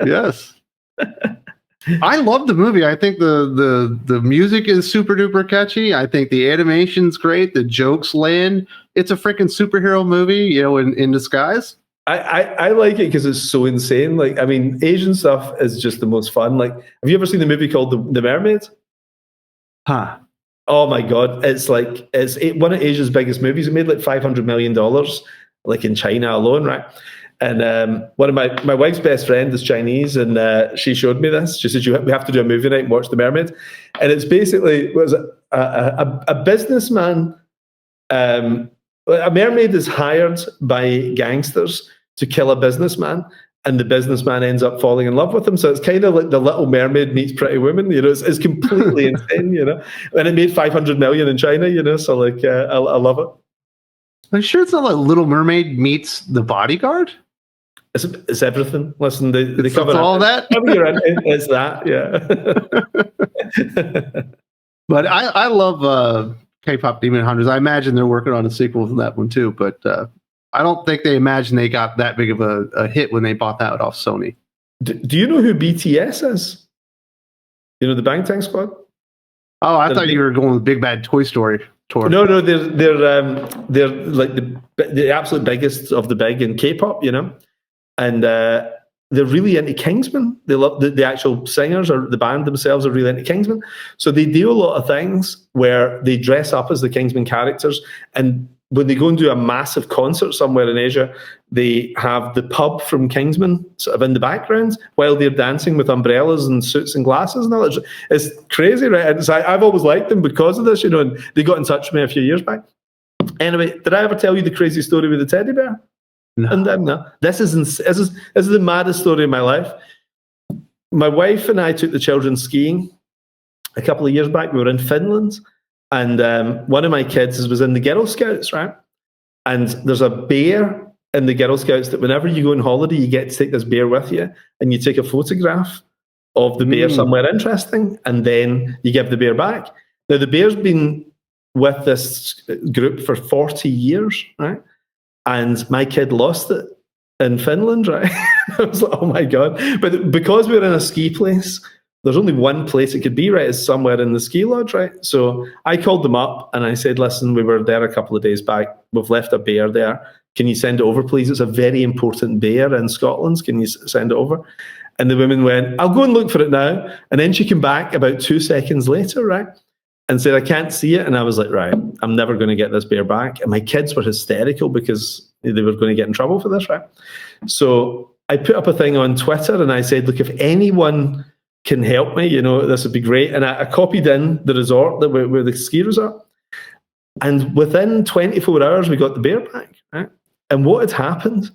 Yes. I love the movie. I think the music is super duper catchy. I think the animation's great. The jokes land. It's a freaking superhero movie, in disguise. I like it because it's so insane. Like, I mean, Asian stuff is just the most fun. Like, have you ever seen the movie called The Mermaid? Huh. Oh my God. It's one of Asia's biggest movies. It made like $500 million, like in China alone, right? And one of my wife's best friend is Chinese, and she showed me this. She said, we have to do a movie night and watch The Mermaid. And it's basically a businessman. A mermaid is hired by gangsters to kill a businessman, and the businessman ends up falling in love with him. So it's kind of like The Little Mermaid meets Pretty Woman. It's completely insane. And it made $500 million in China. So like, I love it. Are you sure it's not like Little Mermaid meets The Bodyguard? It's everything. Listen, they cover all that. It's that, yeah. But I love K-pop Demon Hunters. I imagine they're working on a sequel to that one too. But I don't think they imagine they got that big of a hit when they bought that off Sony. Do you know who BTS is? The Bangtan Squad? Oh, I thought you were going with Big Bad Toy Story tour. No, they're like the absolute biggest of the big in K-pop, and they're really into Kingsman. They love the actual singers, or the band themselves are really into Kingsman. So they do a lot of things where they dress up as the Kingsman characters, and when they go and do a massive concert somewhere in Asia, they have the pub from Kingsman sort of in the background while they're dancing with umbrellas and suits and glasses and all that. It's crazy, right? And so I've always liked them because of this, and they got in touch with me a few years back. Anyway, did I ever tell you the crazy story with the teddy bear? No. And no. This is the maddest story of my life. My wife and I took the children skiing a couple of years back. We were in Finland. And one of my kids was in the Girl Scouts, right? And there's a bear in the Girl Scouts that whenever you go on holiday, you get to take this bear with you, and you take a photograph of the bear somewhere interesting, and then you give the bear back. Now, the bear's been with this group for 40 years, right? And my kid lost it in Finland, right? I was like, oh my God. But because we were in a ski place, there's only one place it could be, right? It's somewhere in the ski lodge, right? So I called them up and I said, listen, we were there a couple of days back. We've left a bear there. Can you send it over, please? It's a very important bear in Scotland. Can you send it over? And the woman went, I'll go and look for it now. And then she came back about 2 seconds later, right? And said, I can't see it. And I was like, right, I'm never going to get this bear back. And my kids were hysterical because they were going to get in trouble for this, right? So I put up a thing on Twitter and I said, look, if anyone can help me, this would be great. And I copied in the resort where the ski resort. And within 24 hours, we got the bear back, right? And what had happened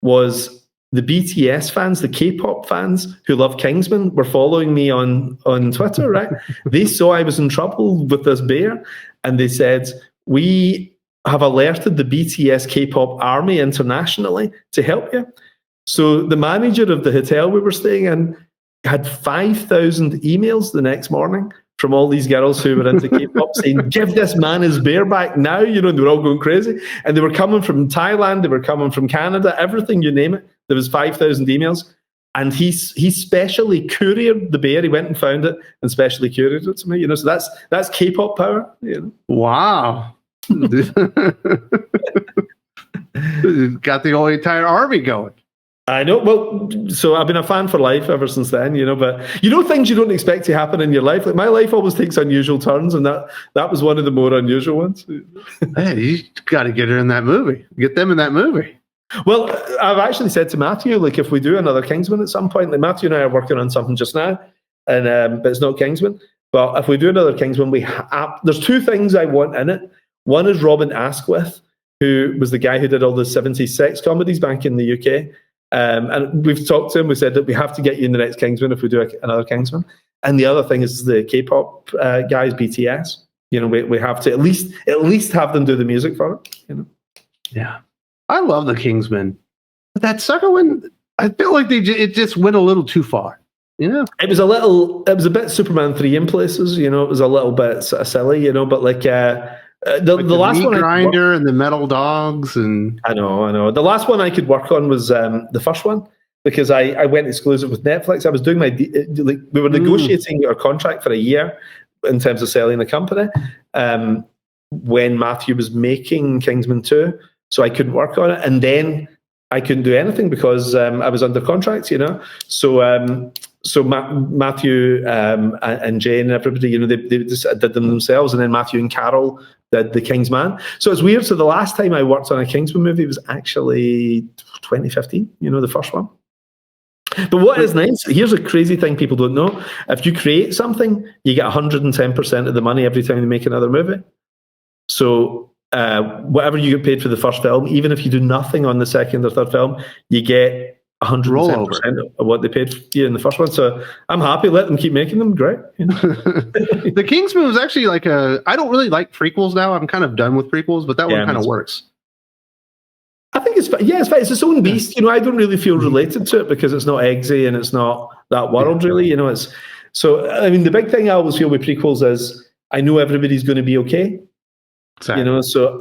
was the BTS fans, the K-pop fans who love Kingsman, were following me on Twitter, right? They saw I was in trouble with this bear, and they said, we have alerted the BTS K-pop army internationally to help you. So the manager of the hotel we were staying in had 5,000 emails the next morning from all these girls who were into K-pop saying, give this man his bear back now, and they were all going crazy. And they were coming from Thailand, they were coming from Canada, everything, you name it. There was 5,000 emails. And he specially couriered the bear. He went and found it and specially couriered it to me, so that's K-pop power. Wow. Got the whole entire army going. I know. Well, so I've been a fan for life ever since then, but things you don't expect to happen in your life. Like my life always takes unusual turns, and that was one of the more unusual ones. Hey, you got to get her in that movie. Get them in that movie. Well, I've actually said to Matthew, like, if we do another Kingsman at some point, like Matthew and I are working on something just now, and but it's not Kingsman. But if we do another Kingsman, there's two things I want in it. One is Robin Asquith, who was the guy who did all the 70s sex comedies back in the UK. And we've talked to him. We said that we have to get you in the next Kingsman if we do another Kingsman. And the other thing is the K-pop guys, BTS. We have to at least have them do the music for it. Yeah, I love the Kingsman, but that second one, I feel like it just went a little too far. It was a bit Superman 3 in places. It was a little bit sort of silly. But like. The last one, grinder and the metal dogs, and I know. The last one I could work on was the first one, because I went exclusive with Netflix. I was doing we were negotiating our contract for a year in terms of selling the company when Matthew was making Kingsman 2, so I couldn't work on it, and then I couldn't do anything because I was under contract. So Matthew and Jane and everybody, they just did them themselves, and then Matthew and Carol did the Kingsman. So it's weird. So the last time I worked on a Kingsman movie was actually 2015, the first one. But what is nice, here's a crazy thing people don't know. If you create something, you get 110% of the money every time you make another movie. So whatever you get paid for the first film, even if you do nothing on the second or third film, you get 110% of what they paid you in the first one. So I'm happy. Let them keep making them. Great. The Kingsman was actually I don't really like prequels now. I'm kind of done with prequels, but that one kind of works. I think it's fine. It's its own beast. I don't really feel related to it because it's not Eggsy and it's not that world really. It's so. I mean, the big thing I always feel with prequels is I know everybody's going to be okay. Exactly. So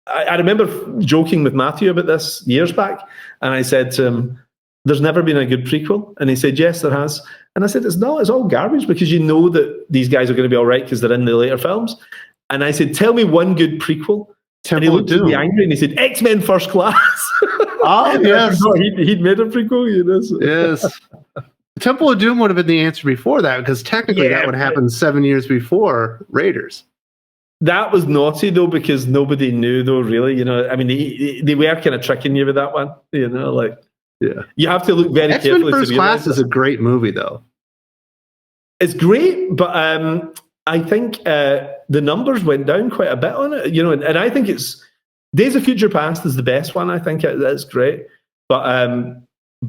I remember joking with Matthew about this years back, and I said to him, there's never been a good prequel. And he said, yes, there has. And I said, it's all garbage because that these guys are going to be all right because they're in the later films. And I said, tell me one good prequel. And he looked at me angry and he said, X-Men First Class. Oh, yes. He'd made a prequel, So. Yes. Temple of Doom would have been the answer before that because technically that would happen 7 years before Raiders. That was naughty though because nobody knew though really. I mean, they were kind of tricking you with that one. You have to look very carefully. X-Men First Class is a great movie though. It's great, but I think the numbers went down quite a bit on it. And I think it's Days of Future Past is the best one. I think that's great, but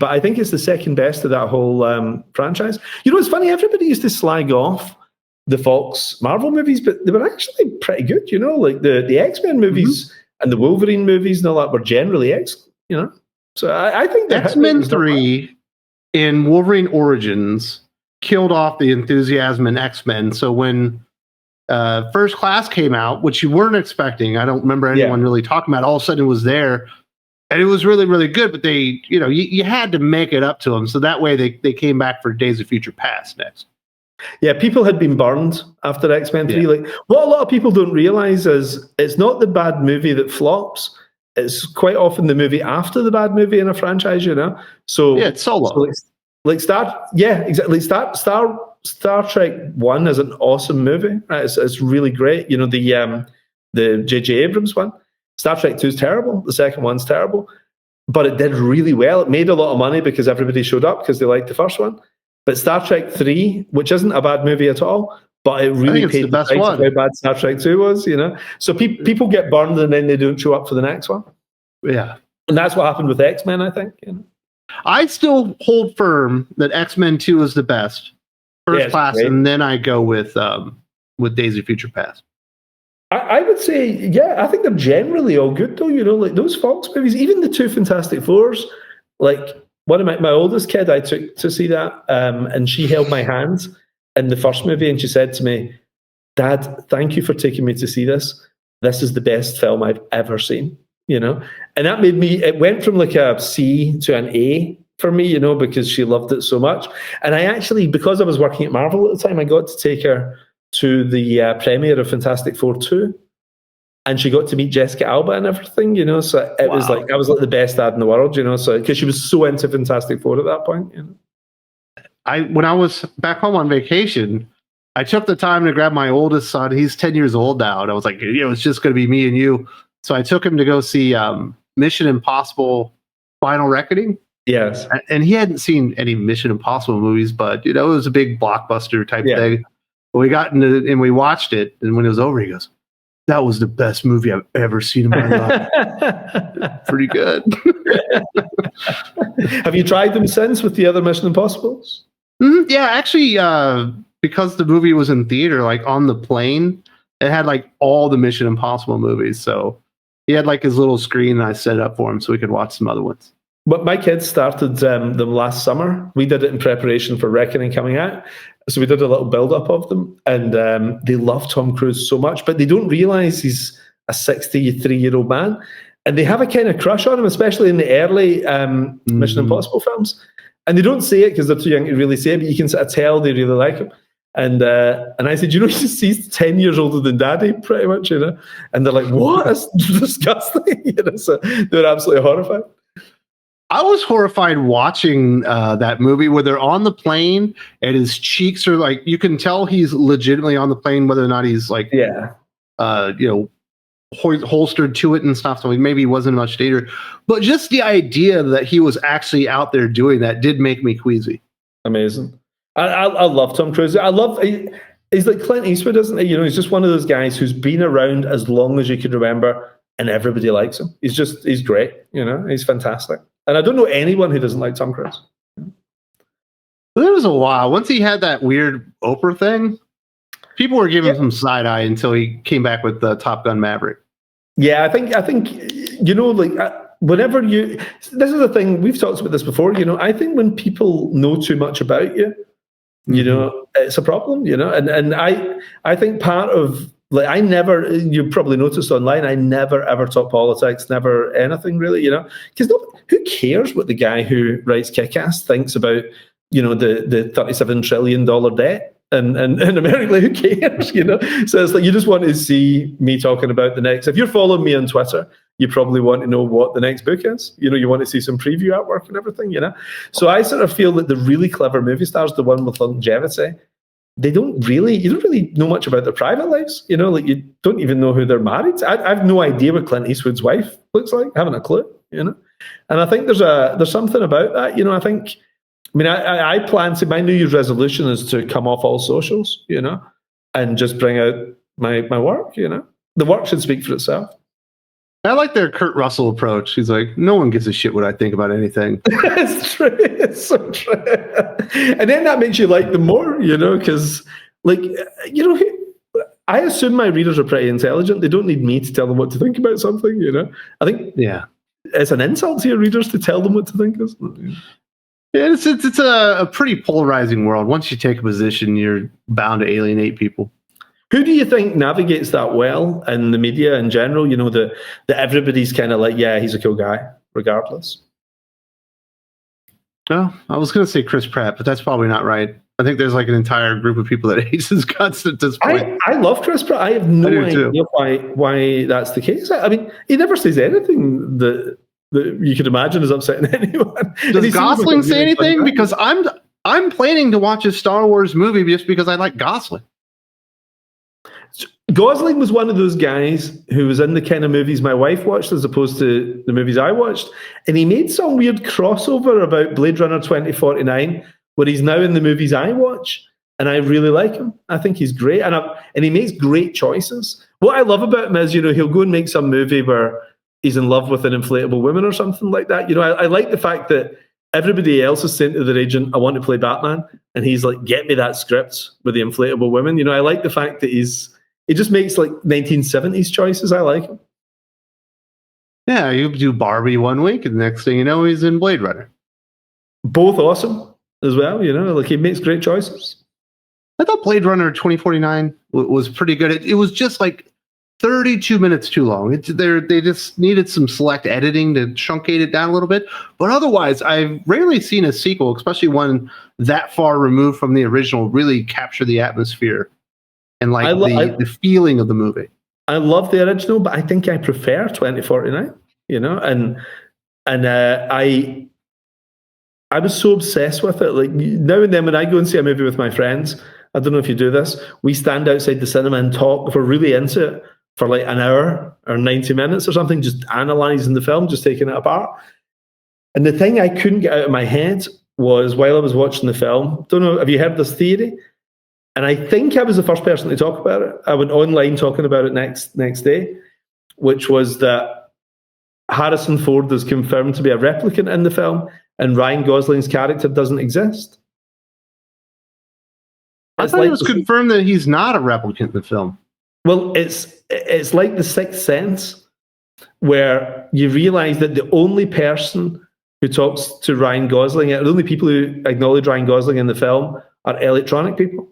I think it's the second best of that whole franchise. It's funny. Everybody used to slag off the Fox Marvel movies, but they were actually pretty good, like the X-Men movies and the Wolverine movies and all that were generally excellent, So I think X-Men 3 in Wolverine Origins killed off the enthusiasm in X-Men. So when First Class came out, which you weren't expecting, I don't remember anyone really talking about it, all of a sudden it was there. And it was really, really good, but they, you had to make it up to them. So that way they came back for Days of Future Past next. Yeah, people had been burned after X-Men 3. Like what a lot of people don't realize is it's not the bad movie that flops. It's quite often the movie after the bad movie in a franchise, So it's solo. Star Trek 1 is an awesome movie. Right? It's really great. The J.J. Abrams one. Star Trek 2 is terrible. The second one's terrible. But it did really well. It made a lot of money because everybody showed up because they liked the first one. But Star Trek 3, which isn't a bad movie at all, but it really paid the best one. How bad Star Trek 2 was, So people get burned and then they don't show up for the next one. Yeah. And that's what happened with X-Men, I think. I still hold firm that X-Men 2 is the best. First Class, and then I go with Days of Future Past. I would say, I think they're generally all good though, like those Fox movies, even the two Fantastic Fours, like one of my oldest kid, I took to see that, and she held my hand, in the first movie, and she said to me, "Dad, thank you for taking me to see this. This is the best film I've ever seen." And that made me. It went from like a C to an A for me, because she loved it so much. And I actually, because I was working at Marvel at the time, I got to take her to the premiere of Fantastic Four 2. And she got to meet Jessica Alba and everything, So it was like, I was like the best dad in the world, So because she was so into Fantastic Four at that point. When I was back home on vacation, I took the time to grab my oldest son. He's 10 years old now, and I was like, it's just going to be me and you. So I took him to go see Mission Impossible: Final Reckoning. Yes, and he hadn't seen any Mission Impossible movies, but it was a big blockbuster type thing. But we got into and we watched it, and when it was over, he goes, "That was the best movie I've ever seen in my life." Pretty good. Have you tried them since with the other Mission Impossibles? Mm-hmm. Yeah, actually, because the movie was in theater, like on the plane, it had like all the Mission Impossible movies. So he had like his little screen, and I set it up for him so we could watch some other ones. But my kids started them last summer. We did it in preparation for Reckoning coming out. So we did a little build-up of them, and they love Tom Cruise so much, but they don't realize he's a 63-year-old man. And they have a kind of crush on him, especially in the early Mission Impossible films. And they don't say it because they're too young to really say it, but you can sort of tell they really like him. And I said, he's 10 years older than Daddy, pretty much, And they're like, what? That's disgusting. So they're absolutely horrified. I was horrified watching that movie where they're on the plane and his cheeks are like, you can tell he's legitimately on the plane, whether or not he's like, holstered to it and stuff. So maybe he wasn't much danger, but just the idea that he was actually out there doing that did make me queasy. Amazing. I love Tom Cruise. He's like Clint Eastwood, isn't he? He's just one of those guys who's been around as long as you can remember, and everybody likes him. He's great. He's fantastic. And I don't know anyone who doesn't like Tom Cruise. There was a while. Once he had that weird Oprah thing, people were giving him side eye until he came back with the Top Gun Maverick. Yeah, I think whenever this is the thing, we've talked about this before. I think when people know too much about you, it's a problem. And I think part of you probably noticed online, I never ever talk politics, never anything really, because who cares what the guy who writes Kick-Ass thinks about, the $37 trillion debt and America? Who cares, So it's like, you just want to see me talking about the next. If you're following me on Twitter, you probably want to know what the next book is. You want to see some preview artwork and everything, So I sort of feel that the really clever movie stars, the one with longevity, you don't really know much about their private lives. You don't even know who they're married to. I've no idea what Clint Eastwood's wife looks like. I haven't a clue, And I think there's something about that. I plan to, my New Year's resolution is to come off all socials, and just bring out my work, The work should speak for itself. I like their Kurt Russell approach. He's like, no one gives a shit what I think about anything. It's true. It's so true. And then that makes you like them more, because, I assume my readers are pretty intelligent. They don't need me to tell them what to think about something, I think it's an insult to your readers to tell them what to think, isn't it? Yeah, it's a pretty polarizing world. Once you take a position, you're bound to alienate people. Who do you think navigates that well in the media in general? That everybody's kind of like, yeah, he's a cool guy, regardless. No, I was going to say Chris Pratt, but that's probably not right. I think there's like an entire group of people that hates his guts at this point. I love Chris Pratt. I have no idea why that's the case. I mean, he never says anything that you could imagine is upsetting anyone. Does Gosling say anything? Because I'm planning to watch a Star Wars movie just because I like Gosling. Gosling was one of those guys who was in the kind of movies my wife watched as opposed to the movies I watched. And he made some weird crossover about Blade Runner 2049 where he's now in the movies I watch. And I really like him. I think he's great. And he makes great choices. What I love about him is, he'll go and make some movie where he's in love with an inflatable woman or something like that. I like the fact that everybody else is saying to their agent, I want to play Batman. And he's like, get me that script with the inflatable women. I like the fact that he just makes like 1970s choices. I like him. Yeah, you do Barbie one week, and the next thing you know, he's in Blade Runner. Both awesome as well, like he makes great choices. I thought Blade Runner 2049 was pretty good. It was just like 32 minutes too long. They just needed some select editing to truncate it down a little bit. But otherwise, I've rarely seen a sequel, especially one that far removed from the original, really capture the atmosphere and like the feeling of the movie. I love the original, but I think I prefer 2049. You know, and I was so obsessed with it. Like now and then when I go and see a movie with my friends, I don't know if you do this, we stand outside the cinema and talk, if we're really into it, for like an hour or 90 minutes or something, just analysing the film, just taking it apart. And the thing I couldn't get out of my head was, while I was watching the film, don't know, have you heard this theory? And I think I was the first person to talk about it. I went online talking about it next day, which was that Harrison Ford is confirmed to be a replicant in the film, and Ryan Gosling's character doesn't exist. I thought it was confirmed that he's not a replicant in the film. Well, it's like The Sixth Sense, where you realize that the only person who talks to Ryan Gosling, the only people who acknowledge Ryan Gosling in the film, are electronic people.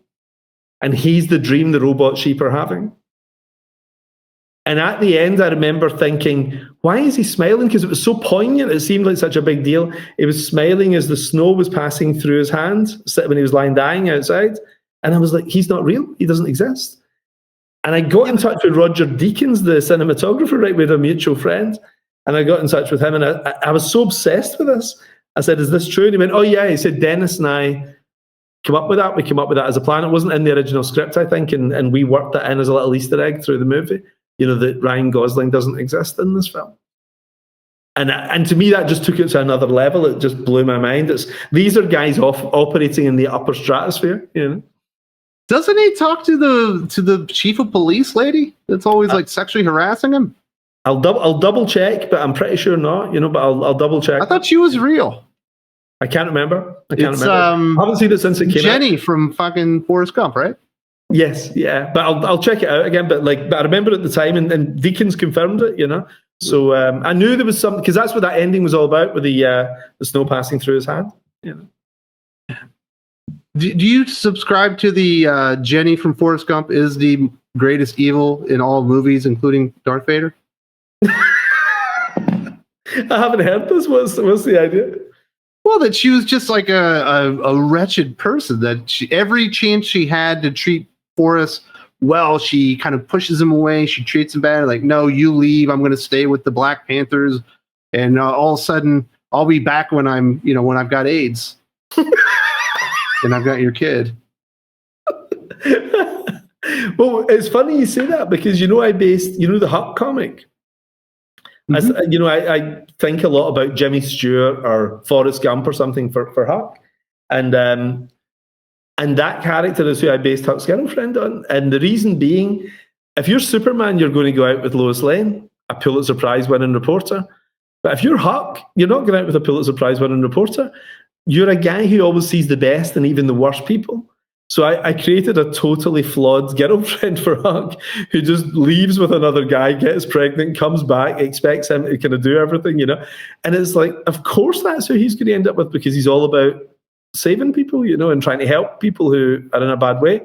And he's the dream the robot sheep are having. And at the end, I remember thinking, why is he smiling? Because it was so poignant. It seemed like such a big deal. He was smiling as the snow was passing through his hand when he was lying dying outside. And I was like, he's not real. He doesn't exist. And I got in touch with Roger Deakins, the cinematographer, right, with a mutual friend. And I got in touch with him, and I was so obsessed with this. I said, is this true? And he went, oh, yeah. He said, Dennis and I came up with that. We came up with that as a plan. It wasn't in the original script, I think, and we worked that in as a little Easter egg through the movie, you know, that Ryan Gosling doesn't exist in this film. And to me, that just took it to another level. It just blew my mind. These are guys operating in the upper stratosphere, you know. Doesn't he talk to the chief of police lady that's always like sexually harassing him? I'll double check, but I'm pretty sure not. You know, but I'll double check. I thought she was real. I can't remember. I haven't seen it since it came out. Jenny from fucking Forrest Gump, right? Yes, yeah. But I'll check it out again. But I remember at the time, and Deakins confirmed it. You know, so I knew there was something, because that's what that ending was all about, with the snow passing through his hand. You know. Do you subscribe to the Jenny from Forrest Gump is the greatest evil in all movies, including Darth Vader? I haven't heard this. What's the idea? Well, that she was just like a wretched person, that every chance she had to treat Forrest well, she kind of pushes him away. She treats him bad. Like, no, you leave. I'm going to stay with the Black Panthers. And all of a sudden, I'll be back when when I've got AIDS. And I've got your kid. Well, it's funny you say that, because I based the Huck comic. Mm-hmm. I think a lot about Jimmy Stewart or Forrest Gump or something for Huck, and that character is who I based Huck's girlfriend on. And the reason being, if you're Superman, you're going to go out with Lois Lane, a Pulitzer Prize winning reporter. But if you're Huck, you're not going out with a Pulitzer Prize winning reporter. You're a guy who always sees the best in even the worst people. So I created a totally flawed girlfriend for Huck, who just leaves with another guy, gets pregnant, comes back, expects him to kind of do everything, And it's like, of course that's who he's going to end up with, because he's all about saving people, and trying to help people who are in a bad way.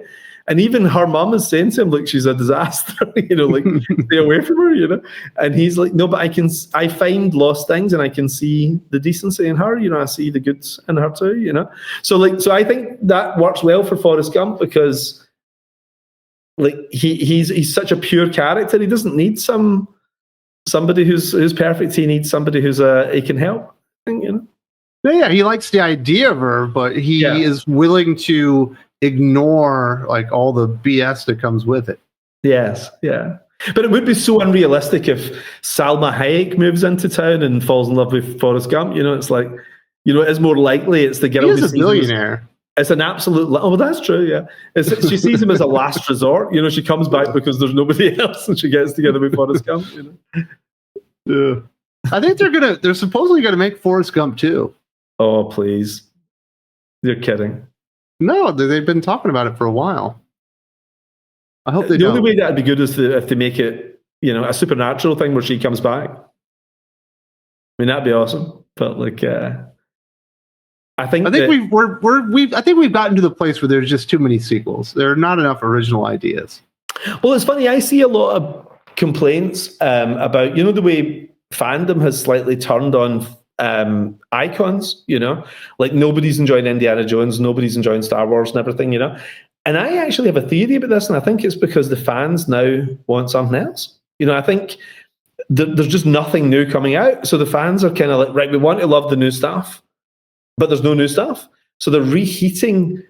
And even her mum is saying to him, like, she's a disaster, like, stay away from her, And he's like, no, but I find lost things, and I can see the decency in her, I see the goods in her too, So I think that works well for Forrest Gump, because like he's such a pure character. He doesn't need somebody who's perfect. He needs somebody he can help, I think, Yeah, he likes the idea of her, but he is willing to ignore like all the BS that comes with it. Yes, yeah. But it would be so unrealistic if Salma Hayek moves into town and falls in love with Forrest Gump. It's like, it's more likely it's the girl who's a billionaire. It's an absolute. Oh, well, that's true. Yeah, she sees him as a last resort. She comes back because there's nobody else, and she gets together with Forrest Gump. Yeah. I think they're supposedly gonna make Forrest Gump too. Oh, please! You're kidding. No, they've been talking about it for a while. I hope they don't. The only way that'd be good is if they make it, a supernatural thing where she comes back. I mean, that'd be awesome. But like, I think I think we've gotten to the place where there's just too many sequels. There are not enough original ideas. Well, it's funny. I see a lot of complaints about, the way fandom has slightly turned on icons, like nobody's enjoying Indiana Jones, nobody's enjoying Star Wars and everything, And I actually have a theory about this, and I think it's because the fans now want something else. I think there's just nothing new coming out. So the fans are kind of like, right, we want to love the new stuff, but there's no new stuff. So they're reheating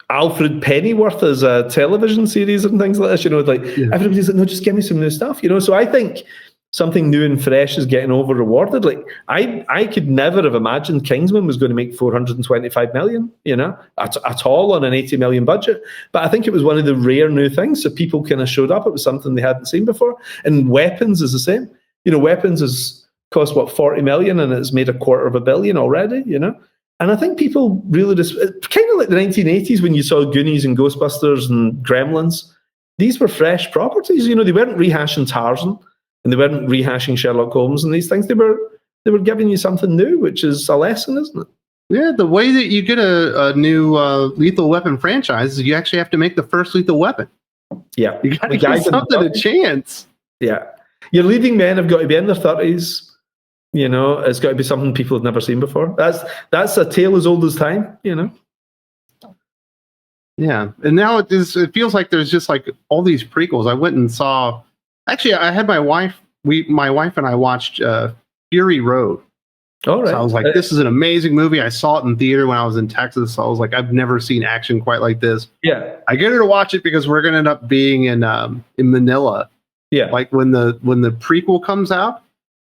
Alfred Pennyworth as a television series and things like this. Everybody's like, no, just give me some new stuff. So I think something new and fresh is getting over rewarded. Like I could never have imagined Kingsman was going to make 425 million, at all on an 80 million budget. But I think it was one of the rare new things. So people kind of showed up. It was something they hadn't seen before. And Weapons is the same. Weapons has cost 40 million and it's made $250 million already, And I think people really just kind of like the 1980s when you saw Goonies and Ghostbusters and Gremlins. These were fresh properties. They weren't rehashing Tarzan. And they weren't rehashing Sherlock Holmes and these things. They were giving you something new, which is a lesson, isn't it? Yeah, the way that you get a new Lethal Weapon franchise is you actually have to make the first Lethal Weapon. Yeah. You got to give something a chance. Yeah. Your leading men have got to be in their 30s. It's got to be something people have never seen before. That's a tale as old as time, Yeah. And now it feels like there's just like all these prequels. I went and saw... Actually, I had my wife and I watched Fury Road. All right. So I was like, this is an amazing movie. I saw it in theater when I was in Texas. So I was like, I've never seen action quite like this. Yeah. I get her to watch it because we're going to end up being in Manila. Yeah. Like when the prequel comes out.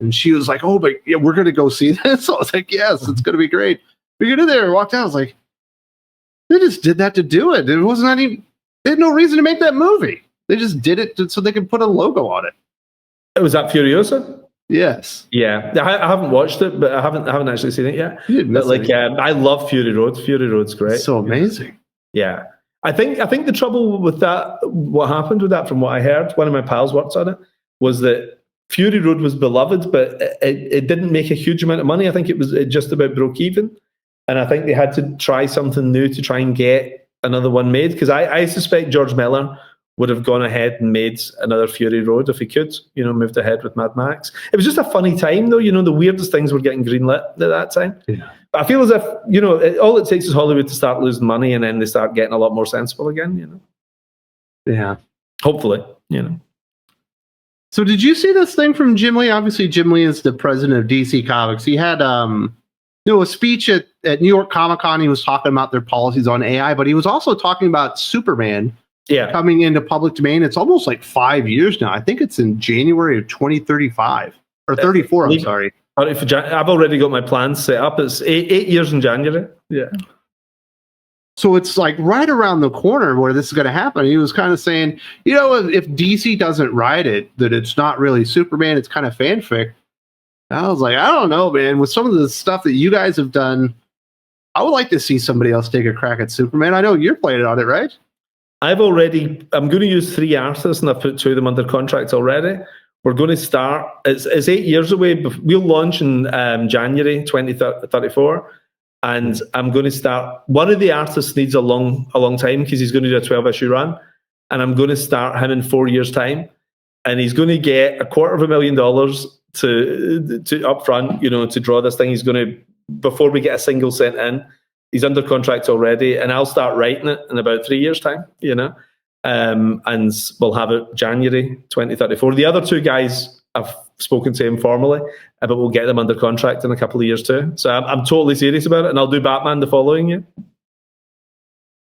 And she was like, oh, but yeah, we're going to go see this. So I was like, yes, it's going to be great. We get in there and walked out. I was like, they just did that to do it. It wasn't even, they had no reason to make that movie. They just did it so they could put a logo on it. Was that Furiosa? Yes. Yeah, I haven't watched it, but I haven't actually seen it yet. But I love Fury Road. Fury Road's great. It's so amazing. Yeah, I think the trouble with that, what happened with that, from what I heard, one of my pals works on it, was that Fury Road was beloved, but it didn't make a huge amount of money. I think it just about broke even, and I think they had to try something new to try and get another one made. Because I suspect George Miller would have gone ahead and made another Fury Road if he could, moved ahead with Mad Max. It was just a funny time, though. The weirdest things were getting greenlit at that time. Yeah. But I feel as if, all it takes is Hollywood to start losing money and then they start getting a lot more sensible again, Yeah. Hopefully, So did you see this thing from Jim Lee? Obviously, Jim Lee is the president of DC Comics. He had a speech at New York Comic Con. He was talking about their policies on AI, but he was also talking about Superman coming into public domain. It's almost like 5 years now. I think it's in January of 2035 or 34. I'm sorry. I've already got my plans set up. It's 8 years in January. Yeah. So it's like right around the corner where this is going to happen. He was kind of saying, if DC doesn't write it, that it's not really Superman, it's kind of fanfic. I was like, I don't know, man. With some of the stuff that you guys have done, I would like to see somebody else take a crack at Superman. I know you're playing on it, right? I'm going to use 3 artists, and I've put 2 of them under contract already. We're going to start, it's 8 years away. We'll launch in January 2034. And I'm going to start, one of the artists needs a long time because he's going to do a 12-issue run. And I'm going to start him in 4 years' time. And he's going to get $250,000 to up front, to draw this thing. He's going to, before we get a single sent in, he's under contract already, and I'll start writing it in about 3 years' time, and we'll have it January 2034. The other 2 guys, I've spoken to informally, but we'll get them under contract in a couple of years too. So I'm totally serious about it, and I'll do Batman the following year.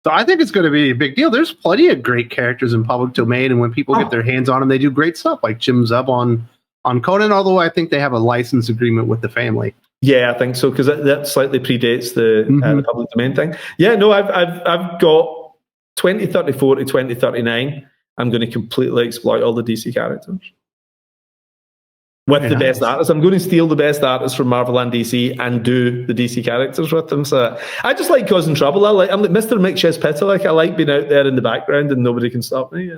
So I think it's going to be a big deal. There's plenty of great characters in public domain, and when people get their hands on them, they do great stuff, like Jim Zub on Conan, although I think they have a license agreement with the family. Yeah, I think so, because that slightly predates the public domain thing. Yeah, no, I've got 2034 to 2039. I'm going to completely exploit all the DC characters with the best artists. I'm going to steal the best artists from Marvel and DC and do the DC characters with them. So I just like causing trouble. I'm like Mr. Mxyzptlk. I like being out there in the background and nobody can stop me.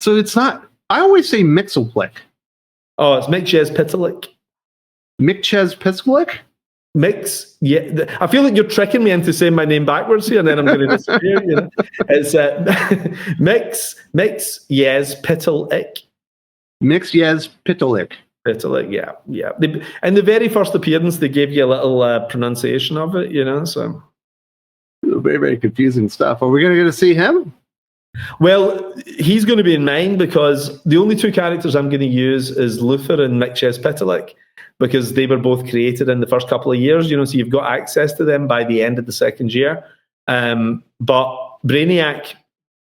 So it's not. I always say Mxyzptlk. Oh, it's Mxyzptlk. Mxyzptlk? Mix, yeah. I feel like you're tricking me into saying my name backwards here, and then I'm going to disappear. You know, it's Mxyzptlk. Mxyzptlk. Yeah. In the very first appearance, they gave you a little pronunciation of it. You know, so very, very confusing stuff. Are we going to get to see him? Well, he's going to be in mine because the only two characters I'm going to use is Luther and Mxyzptlk, because they were both created in the first couple of years, you know, so you've got access to them by the end of the second year. But Brainiac,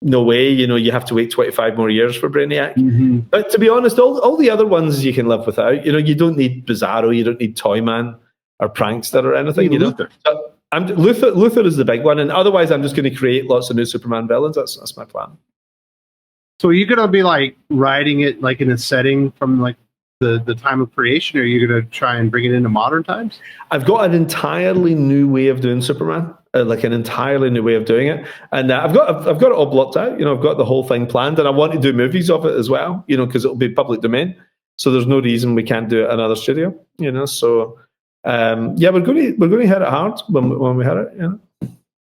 no way, you know, you have to wait 25 more years for Brainiac. Mm-hmm. But to be honest, all the other ones you can live without. You know, you don't need Bizarro, you don't need Toyman or Prankster or anything. You know? Luther. So Luther is the big one, and otherwise I'm just going to create lots of new Superman villains. That's my plan. So are you going to be like writing it like in a setting from like the time of creation, or are you going to try and bring it into modern times? I've got an entirely new way of doing Superman, like an entirely new way of doing it, and I've got it all blocked out. You know, I've got the whole thing planned, and I want to do movies of it as well. You know, because it'll be public domain, so there's no reason we can't do it in another studio. You know, so yeah, we're going to hit it hard when we hit it. You know?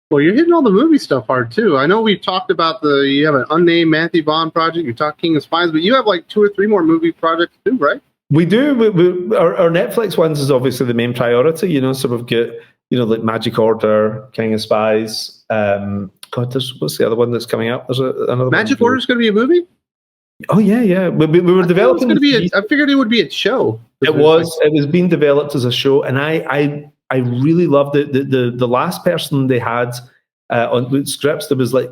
Well, you're hitting all the movie stuff hard too. I know we've talked about you have an unnamed Matthew Vaughn project. You talked King of Spies, but you have like 2 or 3 more movie projects too, right? We do. Our Netflix ones is obviously the main priority, you know. So we've got, you know, like Magic Order, King of Spies. What's the other one that's coming out? There's another Magic Order is going to be a movie. Oh yeah. We were developing. I figured it would be a show. It was being developed as a show, and I really loved it. The last person they had on scripts, there was like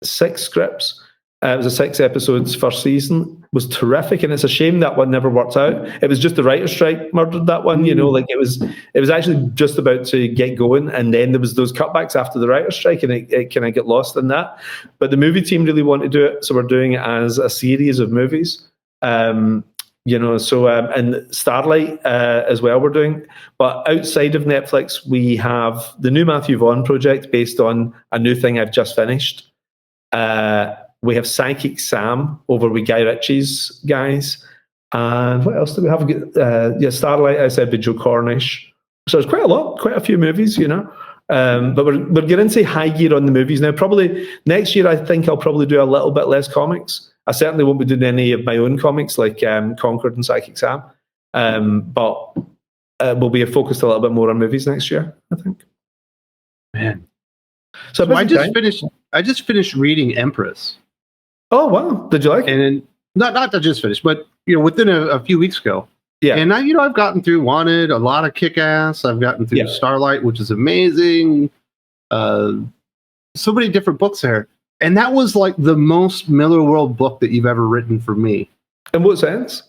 6 scripts. It was a 6 episodes first season, was terrific, and it's a shame that one never worked out. It was just the writer's strike murdered that one, you know, like it was actually just about to get going, and then there was those cutbacks after the writer's strike, and it kind of get lost in that. But the movie team really wanted to do it, so we're doing it as a series of movies. You know, so and Starlight as well we're doing. But outside of Netflix, we have the new Matthew Vaughn project based on a new thing I've just finished. We have Psychic Sam over with Guy Ritchie's guys. And what else do we have? Starlight, I said, with Joe Cornish. So there's quite a few movies, you know. But we're getting into high gear on the movies now. Probably next year, I think I'll probably do a little bit less comics. I certainly won't be doing any of my own comics like Concord and Psychic Sam. But we'll be focused a little bit more on movies next year, I think. Man. So I just finished reading Empress. Oh wow! Did you like it? And not to just finish, but you know, within a few weeks ago. Yeah. And I've gotten through Wanted, a lot of Kick-Ass. I've gotten through Starlight, which is amazing. So many different books there, and that was like the most Millerworld book that you've ever written for me. In what sense?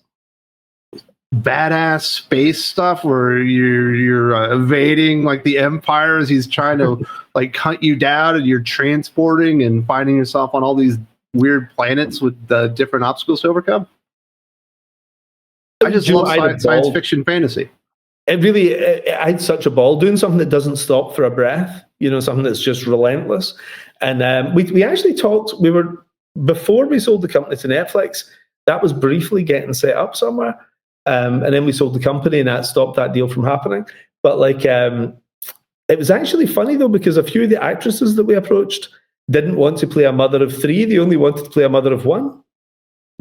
Badass space stuff where you're evading like the Empire as he's trying to like hunt you down, and you're transporting and finding yourself on all these weird planets with the different obstacles to overcome. I just love science fiction fantasy. I had such a ball doing something that doesn't stop for a breath, you know, something that's just relentless. And we actually talked, before we sold the company to Netflix, that was briefly getting set up somewhere. And then we sold the company, and that stopped that deal from happening. But like, it was actually funny though, because a few of the actresses that we approached didn't want to play a mother of 3. They only wanted to play a mother of 1.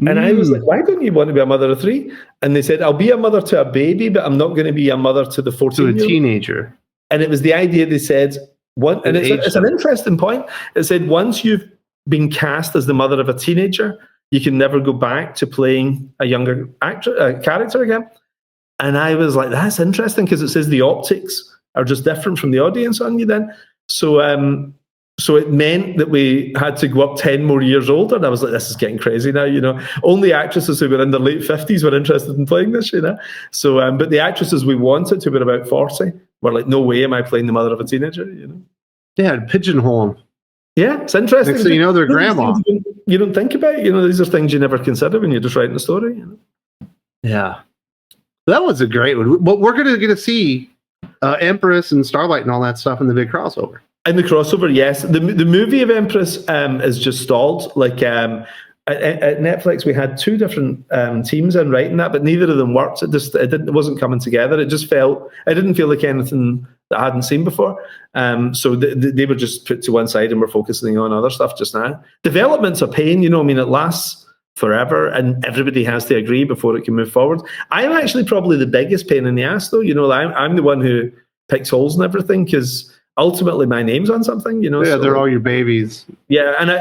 And I was like, why don't you want to be a mother of 3? And they said, I'll be a mother to a baby, but I'm not going to be a mother to the 14-year-old. To a teenager. And it was the idea they said, and it's an interesting point. It said, once you've been cast as the mother of a teenager, you can never go back to playing a younger character again. And I was like, that's interesting, because it says the optics are just different from the audience on you then. So it meant that we had to go up 10 more years older. And I was like, this is getting crazy now, you know. Only actresses who were in their late 50s were interested in playing this, you know. So, but the actresses we wanted, who were about 40, were like, no way am I playing the mother of a teenager, you know. Yeah, pigeonhole them. Yeah, it's interesting. Next thing you know, their grandma. You don't think about, you know, these are things you never consider when you're just writing a story, you know. Yeah. That was a great one. But we're going to get to see Empress and Starlight and all that stuff in the big crossover. In the crossover, yes. The movie of Empress is just stalled. Like at Netflix, we had two different teams in writing that, but neither of them worked. It wasn't coming together. It didn't feel like anything that I hadn't seen before. So they were just put to one side and we're focusing on other stuff just now. Development's a pain, you know. I mean, it lasts forever and everybody has to agree before it can move forward. I'm actually probably the biggest pain in the ass, though. You know, I'm the one who picks holes and everything because ultimately my name's on something, you know. Yeah, so, they're all your babies. Yeah, and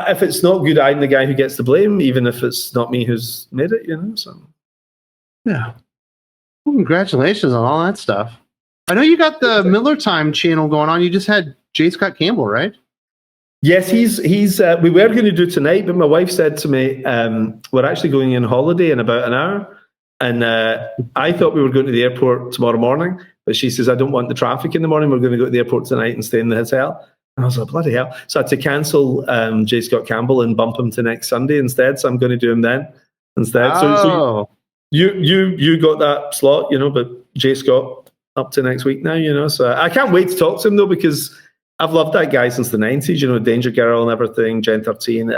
if it's not good, I'm the guy who gets the blame, even if it's not me who's made it, you know. So yeah, well, congratulations on all that stuff. I know you got the Miller Time channel going on. You just had J. Scott Campbell, right? yes, he's we were going to do tonight, but my wife said to me, we're actually going on holiday in about an hour, and I thought we were going to the airport tomorrow morning, but she says I don't want the traffic in the morning. We're going to go to the airport tonight and stay in the hotel. And I was like, bloody hell. So I had to cancel J. Scott Campbell and bump him to next Sunday instead. So I'm going to do him then instead. Oh. So you got that slot, you know, but J. Scott up to next week now, you know. So I can't wait to talk to him, though, because I've loved that guy since the 90s, you know, Danger Girl and everything, Gen 13.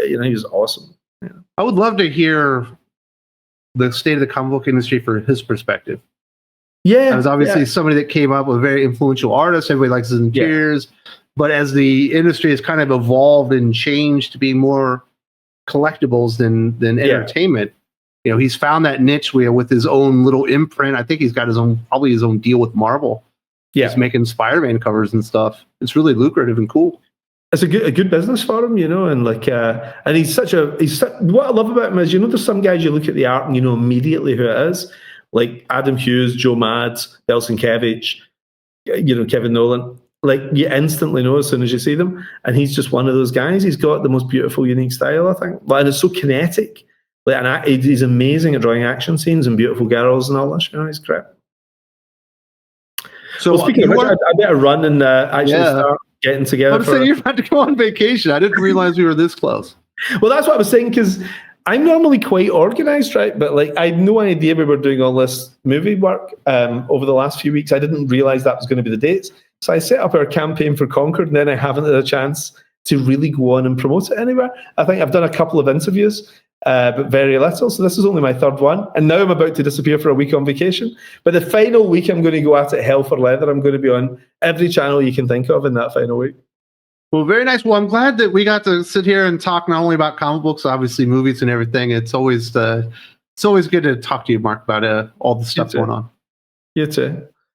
You know, he was awesome. Yeah. I would love to hear the state of the comic book industry from his perspective. Yeah. As obviously somebody that came up with a very influential artist. Everybody likes his interiors. But as the industry has kind of evolved and changed to be more collectibles than entertainment, you know, he's found that niche with his own little imprint. I think he's got probably his own deal with Marvel. Yeah, he's making Spider-Man covers and stuff. It's really lucrative and cool. It's a good business for him, you know, and like, and he's what I love about him is, you know, there's some guys you look at the art and you know immediately who it is, like Adam Hughes, Joe Mads, Bill Sienkiewicz, you know, Kevin Nolan. Like you instantly know as soon as you see them, and he's just one of those guys. He's got the most beautiful, unique style, I think, and it's so kinetic. Like, and he's amazing at drawing action scenes and beautiful girls and all this. You know, he's great. So speaking of which, I better run and actually start getting together. I'm saying you're about to go on vacation. I didn't realize we were this close. Well, that's what I was saying, because I'm normally quite organized, right? But like, I had no idea we were doing all this movie work over the last few weeks. I didn't realize that was going to be the dates. So I set up our campaign for Concord, and then I haven't had a chance to really go on and promote it anywhere. I think I've done a couple of interviews, but very little. So this is only my third one. And now I'm about to disappear for a week on vacation. But the final week, I'm going to go at it hell for leather. I'm going to be on every channel you can think of in that final week. Well, very nice. Well, I'm glad that we got to sit here and talk not only about comic books, obviously movies and everything. It's always good to talk to you, Mark, about all the stuff going on. You too.